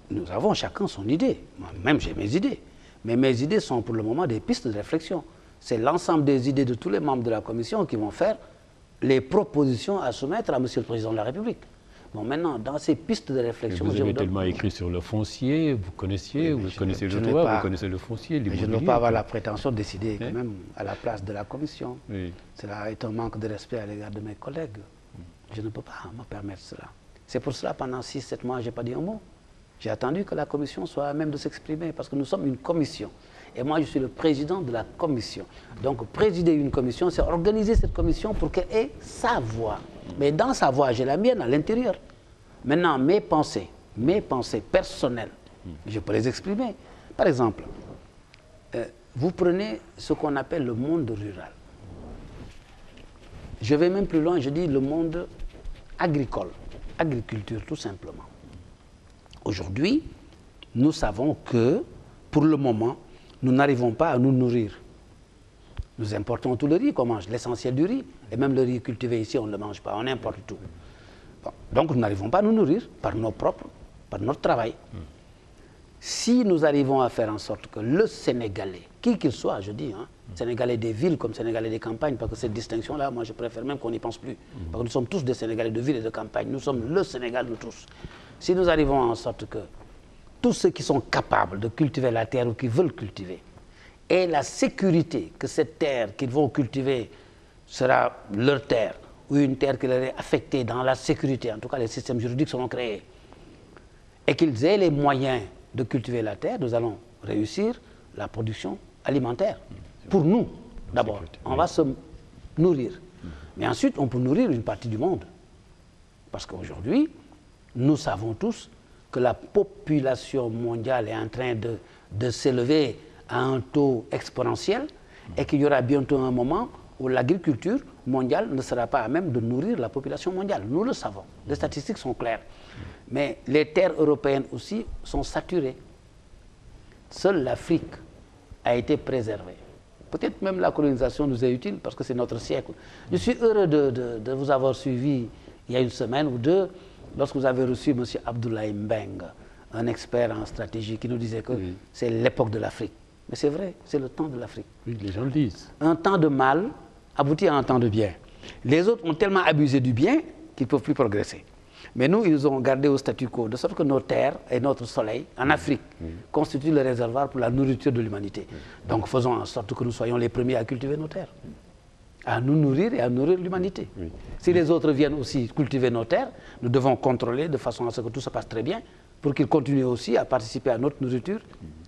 Nous avons chacun son idée. Moi-même, j'ai mes idées. Mais mes idées sont pour le moment des pistes de réflexion. C'est l'ensemble des idées de tous les membres de la commission qui vont faire les propositions à soumettre à M. le Président de la République. Bon, maintenant, dans ces pistes de réflexion... Vous avez tellement écrit sur le foncier, vous connaissez le droit, vous connaissez le foncier, l'immobilier. Je ne veux pas avoir la prétention de décider quand même à la place de la commission. Oui. Cela est un manque de respect à l'égard de mes collègues. Je ne peux pas me permettre cela. C'est pour cela, pendant 6-7 mois, je n'ai pas dit un mot. J'ai attendu que la commission soit à même de s'exprimer, parce que nous sommes une commission. Et moi, je suis le président de la commission. Donc, présider une commission, c'est organiser cette commission pour qu'elle ait sa voix. Mais dans sa voix, j'ai la mienne à l'intérieur. Maintenant, mes pensées personnelles, je peux les exprimer. Par exemple, vous prenez ce qu'on appelle le monde rural. Je vais même plus loin, je dis le monde agricole, agriculture tout simplement. Aujourd'hui, nous savons que, pour le moment, nous n'arrivons pas à nous nourrir. Nous importons tout le riz, qu'on mange l'essentiel du riz. Et même le riz cultivé ici, on ne le mange pas, on importe tout. Bon, donc nous n'arrivons pas à nous nourrir par notre travail. Si nous arrivons à faire en sorte que le Sénégalais, qui qu'il soit, je dis, Sénégalais des villes comme Sénégalais des campagnes, parce que cette distinction-là, moi je préfère même qu'on n'y pense plus. Parce que nous sommes tous des Sénégalais de ville et de campagne, nous sommes le Sénégal de tous. Si nous arrivons en sorte que tous ceux qui sont capables de cultiver la terre ou qui veulent cultiver, et la sécurité que cette terre qu'ils vont cultiver sera leur terre, ou une terre qui leur est affectée dans la sécurité, en tout cas les systèmes juridiques seront créés, et qu'ils aient les moyens de cultiver la terre, nous allons réussir la production alimentaire. Pour nous, d'abord, on va se nourrir. Mais ensuite, on peut nourrir une partie du monde. Parce qu'aujourd'hui, nous savons tous que la population mondiale est en train de s'élever à un taux exponentiel et qu'il y aura bientôt un moment où l'agriculture mondiale ne sera pas à même de nourrir la population mondiale. Nous le savons. Les statistiques sont claires. Mais les terres européennes aussi sont saturées. Seule l'Afrique a été préservée. Peut-être même la colonisation nous est utile parce que c'est notre siècle. Je suis heureux de vous avoir suivi il y a une semaine ou deux lorsque vous avez reçu M. Abdoulaye Mbeng, un expert en stratégie qui nous disait que c'est l'époque de l'Afrique. Mais c'est vrai, c'est le temps de l'Afrique. Oui, les gens le disent. Un temps de mal aboutit à un temps de bien. Les autres ont tellement abusé du bien qu'ils ne peuvent plus progresser. Mais nous, ils nous ont gardé au statu quo, de sorte que nos terres et notre soleil, en Afrique, constituent le réservoir pour la nourriture de l'humanité. Donc faisons en sorte que nous soyons les premiers à cultiver nos terres, à nous nourrir et à nourrir l'humanité. Si les autres viennent aussi cultiver nos terres, nous devons contrôler de façon à ce que tout se passe très bien, pour qu'ils continuent aussi à participer à notre nourriture,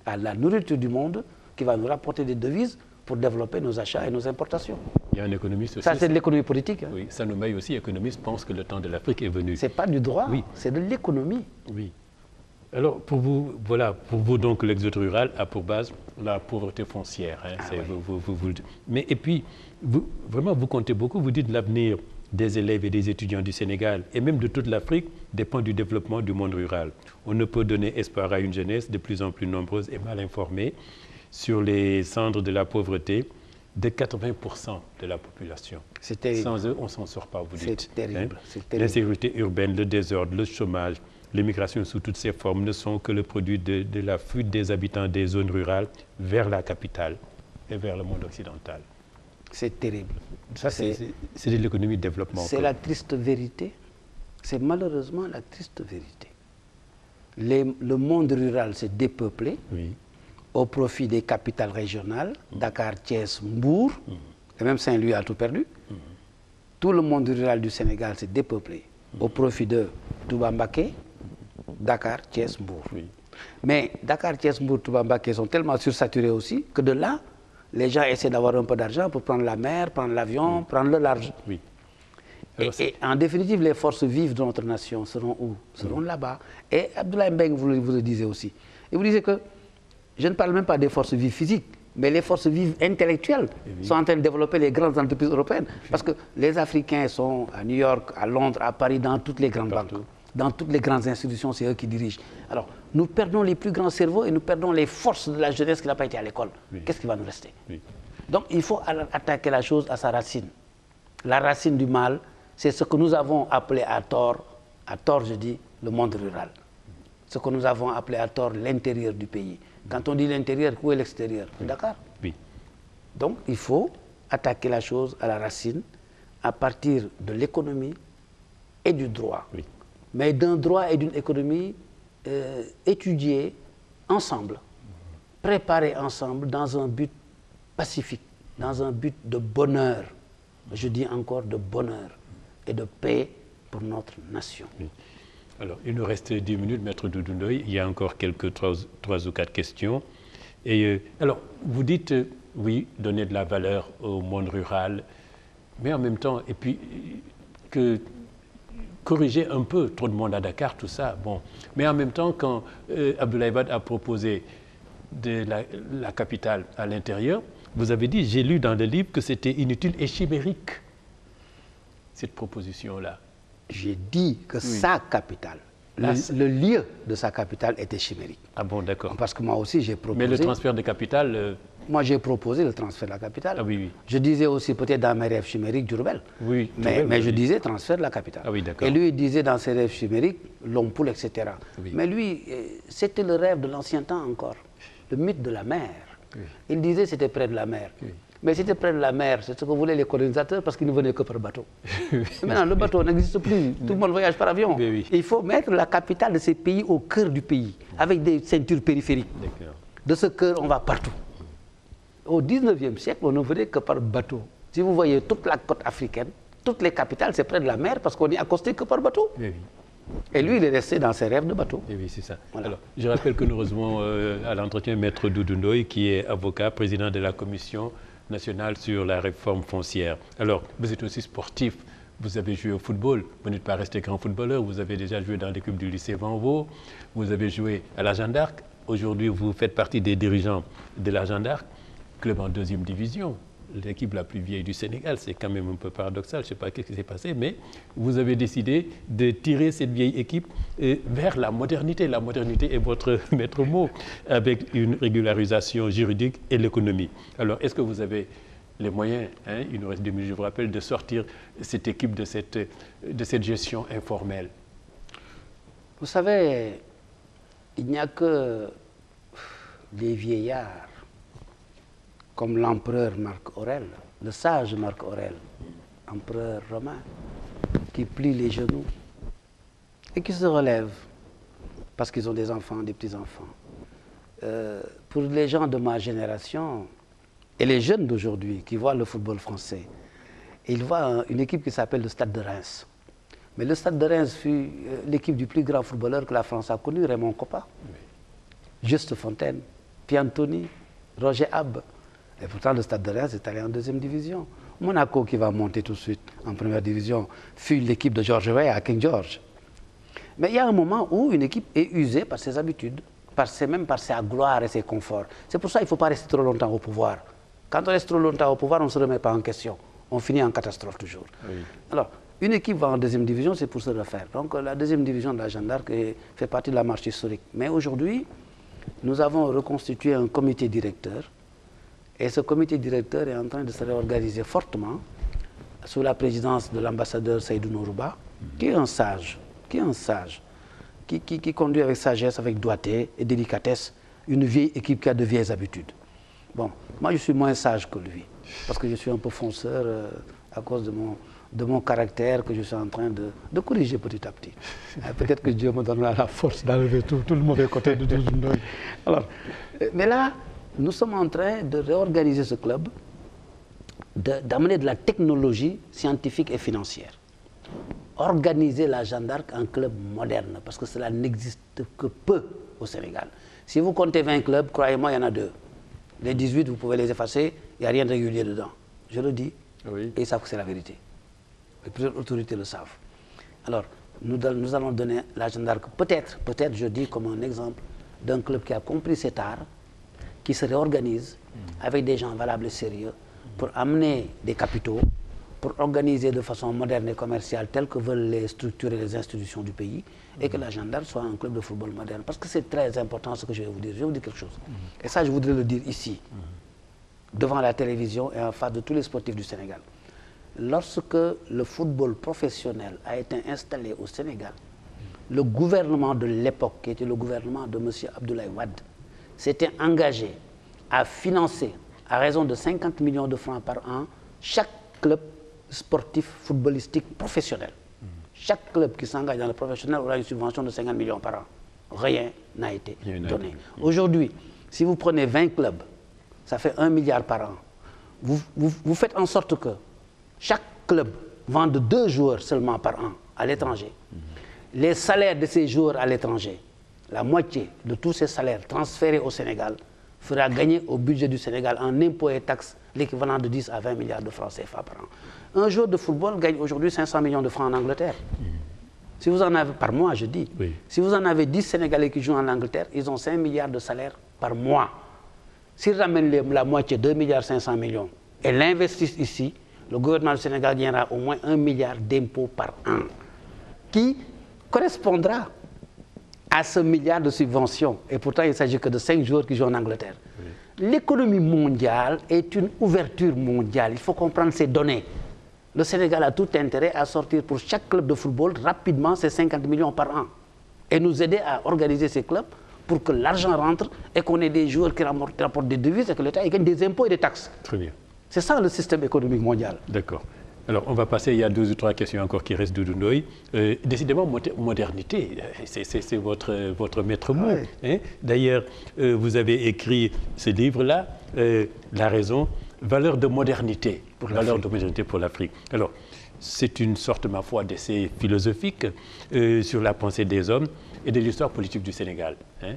à la nourriture du monde, qui va nous rapporter des devises pour développer nos achats et nos importations. Il y a un économiste aussi. Ça, c'est de l'économie politique. Hein. Oui, Sanomaï aussi, économiste, pense que le temps de l'Afrique est venu. Ce n'est pas du droit, c'est de l'économie. Oui. Alors, pour vous, voilà, pour vous, donc, l'exode rural a pour base la pauvreté foncière. Hein, mais, et puis, vous comptez beaucoup, vous dites l'avenir des élèves et des étudiants du Sénégal et même de toute l'Afrique dépend du développement du monde rural. On ne peut donner espoir à une jeunesse de plus en plus nombreuse et mal informée sur les cendres de la pauvreté de 80% de la population. C'est terrible. Sans eux, on ne s'en sort pas, vous dites. C'est terrible. Hein? L'insécurité urbaine, le désordre, le chômage, l'immigration sous toutes ses formes ne sont que le produit de la fuite des habitants des zones rurales vers la capitale et vers le monde occidental. C'est terrible. Ça, c'est de l'économie de développement. C'est la triste vérité. C'est malheureusement la triste vérité. Le monde rural s'est dépeuplé au profit des capitales régionales, Dakar, Thiès, Mbour, et même Saint-Louis a tout perdu. Tout le monde rural du Sénégal s'est dépeuplé au profit de Touba Mbaké, Dakar, Thiès, Mbour. Mais Dakar, Thiès, Mbour, Touba Mbaké sont tellement sursaturés aussi que de là, les gens essaient d'avoir un peu d'argent pour prendre la mer, prendre l'avion, prendre le large. Et en définitive, les forces vives de notre nation seront où? Seront là-bas. Et Abdoulaye Mbeng, vous le disiez aussi. Et vous disiez que, je ne parle même pas des forces vives physiques, mais les forces vives intellectuelles sont en train de développer les grandes entreprises européennes. Parce que les Africains sont à New York, à Londres, à Paris, dans toutes les grandes banques. Dans toutes les grandes institutions, c'est eux qui dirigent. Alors, nous perdons les plus grands cerveaux et nous perdons les forces de la jeunesse qui n'a pas été à l'école. Qu'est-ce qui va nous rester? Donc, il faut attaquer la chose à sa racine. La racine du mal, c'est ce que nous avons appelé à tort je dis, le monde rural. Ce que nous avons appelé à tort l'intérieur du pays. Quand on dit l'intérieur, où est l'extérieur? Dakar. Donc, il faut attaquer la chose à la racine à partir de l'économie et du droit. Mais d'un droit et d'une économie étudiés ensemble, préparés ensemble dans un but pacifique, dans un but de bonheur. Je dis encore de bonheur et de paix pour notre nation. Alors, il nous reste 10 minutes, Maître Doudou Ndoye. Il y a encore quelques 3 ou 4 questions. Et alors, vous dites, oui, donner de la valeur au monde rural, mais en même temps, et puis, corriger un peu, trop de monde à Dakar, tout ça, bon. Mais en même temps, quand Abdoulaye Wade a proposé de la capitale à l'intérieur, vous avez dit, j'ai lu dans le livre que c'était inutile et chimérique, cette proposition-là. J'ai dit que sa capitale, le lieu de sa capitale était chimérique. Ah bon, d'accord. Parce que moi aussi, j'ai proposé... Mais le transfert de capitale... Moi, j'ai proposé le transfert de la capitale. Ah oui. Je disais aussi, peut-être dans mes rêves chimériques, Diourbel. Mais je disais transfert de la capitale. Ah oui, d'accord. Et lui, il disait dans ses rêves chimériques, Lompoul, etc. Mais lui, c'était le rêve de l'ancien temps encore. Le mythe de la mer. Il disait c'était près de la mer. Mais c'était près de la mer, c'est ce que voulaient les colonisateurs parce qu'ils ne venaient que par bateau. Maintenant, le bateau n'existe plus. Tout le monde voyage par avion. Il faut mettre la capitale de ces pays au cœur du pays, avec des ceintures périphériques. De ce cœur, on va partout. Au 19e siècle, on ne venait que par bateau. Si vous voyez toute la côte africaine, toutes les capitales, c'est près de la mer parce qu'on est accosté que par bateau. Et lui, il est resté dans ses rêves de bateau. Oui, c'est ça. Voilà. Alors, je rappelle que nous recevons à l'entretien Maître Doudou Ndoye, qui est avocat, président de la Commission nationale sur la réforme foncière. Alors, vous êtes aussi sportif, vous avez joué au football, vous n'êtes pas resté grand footballeur, vous avez déjà joué dans l'équipe du lycée Van Vaux, vous avez joué à la Jeanne d'Arc, aujourd'hui vous faites partie des dirigeants de la Jeanne d'Arc, club en 2e division, l'équipe la plus vieille du Sénégal, c'est quand même un peu paradoxal, je ne sais pas ce qui s'est passé, mais vous avez décidé de tirer cette vieille équipe vers la modernité. La modernité est votre maître mot, avec une régularisation juridique et l'économie. Alors, est-ce que vous avez les moyens, il nous reste 2 minutes, je vous rappelle, de sortir cette équipe de cette gestion informelle? Vous savez, il n'y a que des vieillards comme l'empereur Marc Aurèle, le sage Marc Aurèle, empereur romain, qui plient les genoux et qui se relèvent parce qu'ils ont des enfants, des petits-enfants. Pour les gens de ma génération et les jeunes d'aujourd'hui qui voient le football français, ils voient une équipe qui s'appelle le Stade de Reims. Mais le Stade de Reims fut l'équipe du plus grand footballeur que la France a connu, Raymond Kopa, Juste Fontaine, Piantoni, Roger Abbe. Et pourtant, le Stade de Reims est allé en 2e division. Monaco, qui va monter tout de suite en 1re division, fut l'équipe de George Weah à King George. Mais il y a un moment où une équipe est usée par ses habitudes, même par sa gloire et ses conforts. C'est pour ça qu'il ne faut pas rester trop longtemps au pouvoir. Quand on reste trop longtemps au pouvoir, on ne se remet pas en question. On finit en catastrophe toujours. Alors, une équipe va en 2e division, c'est pour se refaire. Donc, la 2e division de la Jeanne d'Arc fait partie de la marche historique. Mais aujourd'hui, nous avons reconstitué un comité directeur. Et ce comité directeur est en train de se réorganiser fortement sous la présidence de l'ambassadeur Seydou Nourouba, qui est un sage, qui conduit avec sagesse, avec doigté et délicatesse une vieille équipe qui a de vieilles habitudes. Bon, moi je suis moins sage que lui, parce que je suis un peu fonceur à cause de mon caractère que je suis en train de corriger petit à petit. Peut-être que Dieu me donnera la force d'enlever tout le mauvais côté de Doudou Ndoye. Alors, mais là, nous sommes en train de réorganiser ce club, d'amener de la technologie scientifique et financière. Organiser la Jeanne d'Arc en club moderne, parce que cela n'existe que peu au Sénégal. Si vous comptez 20 clubs, croyez-moi, il y en a 2. Les 18, vous pouvez les effacer, il n'y a rien de régulier dedans. Je le dis, et ils savent que c'est la vérité. Et plusieurs autorités le savent. Alors, nous allons donner la Jeanne d'Arc, peut-être, je dis comme un exemple, d'un club qui a compris cet art, qui se réorganise avec des gens valables et sérieux pour amener des capitaux, pour organiser de façon moderne et commerciale telle que veulent les structures et les institutions du pays, et que la Jeanne d'Arc soit un club de football moderne. Parce que c'est très important ce que je vais vous dire. Je vais vous dire quelque chose. Et ça, je voudrais le dire ici, devant la télévision et en face de tous les sportifs du Sénégal. Lorsque le football professionnel a été installé au Sénégal, le gouvernement de l'époque, qui était le gouvernement de M. Abdoulaye Wade, s'était engagé à financer, à raison de 50 millions de francs par an, chaque club sportif footballistique professionnel. Chaque club qui s'engage dans le professionnel aura une subvention de 50 millions par an. Rien n'a été donné. Aujourd'hui, si vous prenez 20 clubs, ça fait 1 milliard par an. Vous faites en sorte que chaque club vende 2 joueurs seulement par an à l'étranger. Les salaires de ces joueurs à l'étranger, la moitié de tous ces salaires transférés au Sénégal fera gagner au budget du Sénégal en impôts et taxes l'équivalent de 10 à 20 milliards de francs CFA par an. Un joueur de football gagne aujourd'hui 500 millions de francs en Angleterre. Si vous en avez, par mois je dis, si vous en avez 10 Sénégalais qui jouent en Angleterre, ils ont 5 milliards de salaires par mois. S'ils ramènent la moitié, 2 milliards 500 millions, et l'investissent ici, le gouvernement du Sénégal gagnera au moins 1 milliard d'impôts par an, qui correspondra à ce milliard de subventions. Et pourtant, il ne s'agit que de 5 joueurs qui jouent en Angleterre. L'économie mondiale est une ouverture mondiale. Il faut comprendre ces données. Le Sénégal a tout intérêt à sortir pour chaque club de football rapidement ces 50 millions par an. Et nous aider à organiser ces clubs pour que l'argent rentre et qu'on ait des joueurs qui rapportent des devises et que l'État gagne des impôts et des taxes. Très bien. C'est ça le système économique mondial. D'accord. Alors, on va passer, il y a 2 ou 3 questions encore qui restent, Doudou Ndoye. Décidément, modernité, c'est votre maître mot. Ouais. Hein? D'ailleurs, vous avez écrit ce livre-là, La raison, valeur de modernité, pour l'Afrique. Alors, c'est une sorte, ma foi, d'essai philosophique sur la pensée des hommes et de l'histoire politique du Sénégal. Hein?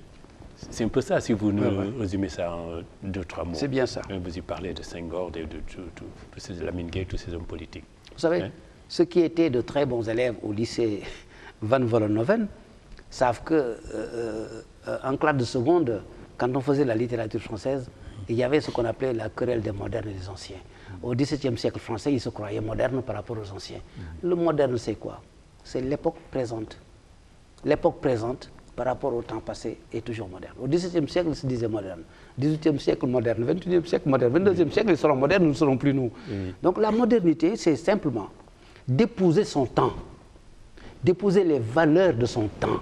C'est un peu ça, si vous nous résumez ça en 2 ou 3 mots. C'est bien ça. Vous y parlez de Senghor, de Lamine Gueye, tous ces hommes politiques. Vous savez, ceux qui étaient de très bons élèves au lycée Van Vollenhoven savent qu'en classe de seconde, quand on faisait la littérature française, il y avait ce qu'on appelait la querelle des modernes et des anciens. Au XVIIe siècle français, ils se croyaient modernes par rapport aux anciens. Le moderne, c'est quoi? C'est l'époque présente. L'époque présente, par rapport au temps passé, est toujours moderne. Au XVIIe siècle, ils se disaient moderne. XVIIIe siècle, moderne. XXIe siècle, moderne. XXIIe siècle, ils seront modernes, nous ne serons plus nous. Donc la modernité, c'est simplement d'épouser son temps, d'épouser les valeurs de son temps.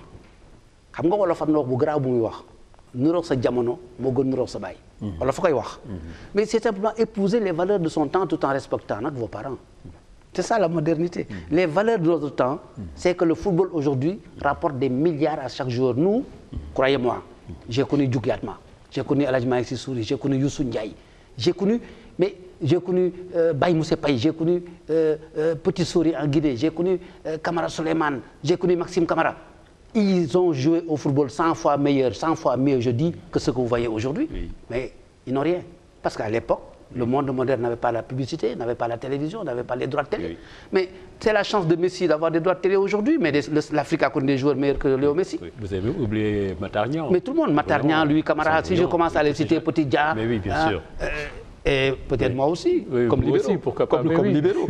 Xam nga wolof am na wax bu garaaw bu muy wax nuroog sa jamono moo gën nuroog sa baay. Wolof koy wax. Mais c'est simplement épouser les valeurs de son temps tout en respectant vos parents. C'est ça la modernité. Les valeurs de notre temps, c'est que le football aujourd'hui rapporte des milliards à chaque joueur. Nous, croyez-moi, j'ai connu Diouk Yatma, j'ai connu El Hadji Malick Sy Souris, j'ai connu Youssou Ndiaye, j'ai connu Baye Moussa Paye, j'ai connu Petit Souris en Guinée, j'ai connu Kamara Souleymane, j'ai connu Maxime Camara. Ils ont joué au football 100 fois meilleur, 100 fois mieux, je dis, que ce que vous voyez aujourd'hui. Mais ils n'ont rien. Parce qu'à l'époque, le monde moderne n'avait pas la publicité, n'avait pas la télévision, n'avait pas les droits de télé. Mais c'est la chance de Messi d'avoir des droits de télé aujourd'hui, mais l'Afrique a connu des joueurs meilleurs que Léo Messi. Vous avez oublié Matarnian. Mais tout le monde, Matarnian, lui, Camara, si je commence à les citer, Petit Dia. Mais oui, bien sûr. Et peut-être moi aussi, comme libéraux. Aussi, pourquoi pas, comme libéraux.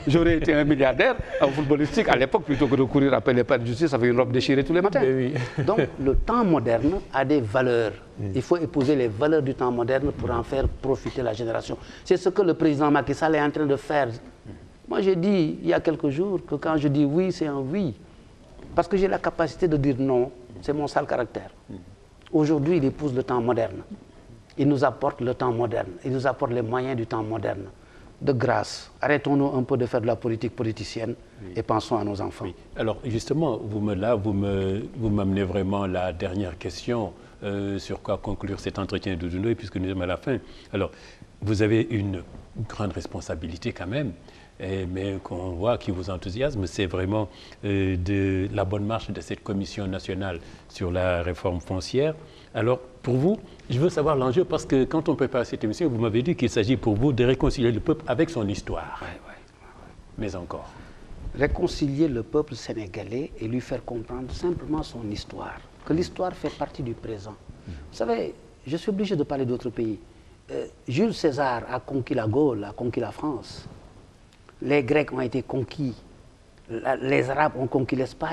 J'aurais été un milliardaire en footballistique à l'époque, plutôt que de courir après les pas de justice avec une robe déchirée tous les matins. Donc le temps moderne a des valeurs. Il faut épouser les valeurs du temps moderne pour en faire profiter la génération. C'est ce que le président Macky Sall est en train de faire. Moi j'ai dit il y a quelques jours que quand je dis oui, c'est un oui. Parce que j'ai la capacité de dire non, c'est mon sale caractère. Aujourd'hui, il épouse le temps moderne. Il nous apporte le temps moderne, il nous apporte les moyens du temps moderne. de grâce, arrêtons-nous un peu de faire de la politique politicienne et pensons à nos enfants. Oui. Alors justement, vous m'amenez vraiment la dernière question sur quoi conclure cet entretien de Doudou Ndoye, puisque nous sommes à la fin. Alors, vous avez une grande responsabilité quand même, mais qu'on voit qui vous enthousiasme, c'est vraiment de la bonne marche de cette commission nationale sur la réforme foncière. Alors, pour vous, je veux savoir l'enjeu, parce que quand on prépare cette émission, vous m'avez dit qu'il s'agit pour vous de réconcilier le peuple avec son histoire. Mais encore. Réconcilier le peuple sénégalais et lui faire comprendre simplement son histoire. Que l'histoire fait partie du présent. Vous savez, je suis obligé de parler d'autres pays. Jules César a conquis la Gaule, a conquis la France. Les Grecs ont été conquis. Les Arabes ont conquis l'Espagne.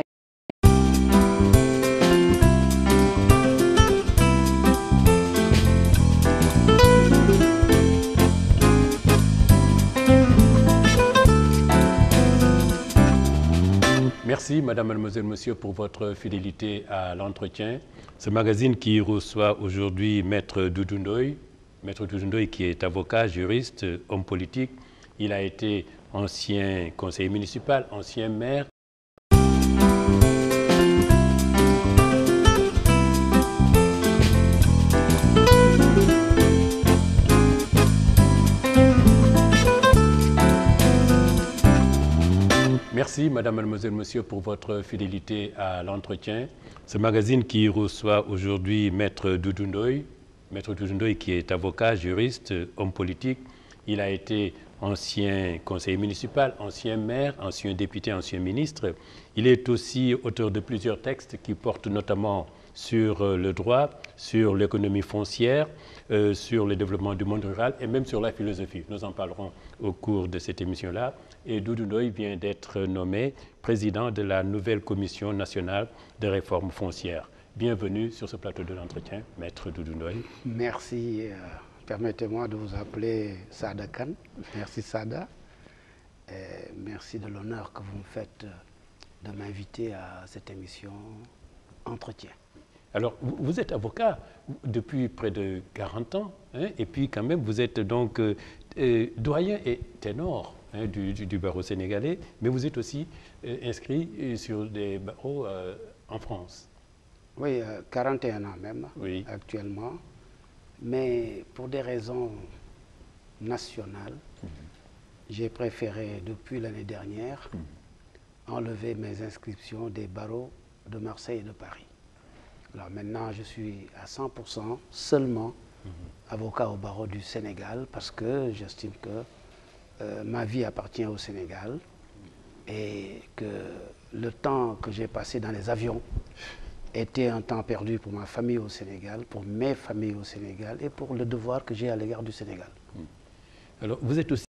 Merci, madame, mademoiselle, monsieur, pour votre fidélité à l'entretien. Ce magazine qui reçoit aujourd'hui Maître Doudou Ndoye. Maître Doudou Ndoye qui est avocat, juriste, homme politique. Il a été ancien conseiller municipal, ancien maire. Merci, madame, mademoiselle, monsieur, pour votre fidélité à l'entretien. Ce magazine qui reçoit aujourd'hui Maître Doudou Ndoye. Maître Doudou Ndoye qui est avocat, juriste, homme politique. Il a été ancien conseiller municipal, ancien maire, ancien député, ancien ministre. Il est aussi auteur de plusieurs textes qui portent notamment sur le droit, sur l'économie foncière, sur le développement du monde rural et même sur la philosophie. Nous en parlerons au cours de cette émission-là. Et Doudou Ndoye vient d'être nommé président de la nouvelle commission nationale de réforme foncière. Bienvenue sur ce plateau de l'entretien, Maître Doudou Ndoye. Merci. Permettez-moi de vous appeler Sada Kane. Merci Sada. Et merci de l'honneur que vous me faites de m'inviter à cette émission Entretien. Alors, vous êtes avocat depuis près de 40 ans, hein, et puis quand même, vous êtes donc doyen et ténor du barreau sénégalais, mais vous êtes aussi inscrit sur des barreaux en France. Oui, 41 ans même, oui, actuellement. Mais pour des raisons nationales, j'ai préféré, depuis l'année dernière, enlever mes inscriptions des barreaux de Marseille et de Paris. Alors maintenant, je suis à 100% seulement avocat au barreau du Sénégal parce que j'estime que ma vie appartient au Sénégal et que le temps que j'ai passé dans les avions était un temps perdu pour ma famille au Sénégal, pour mes familles au Sénégal et pour le devoir que j'ai à l'égard du Sénégal. Alors, vous êtes aussi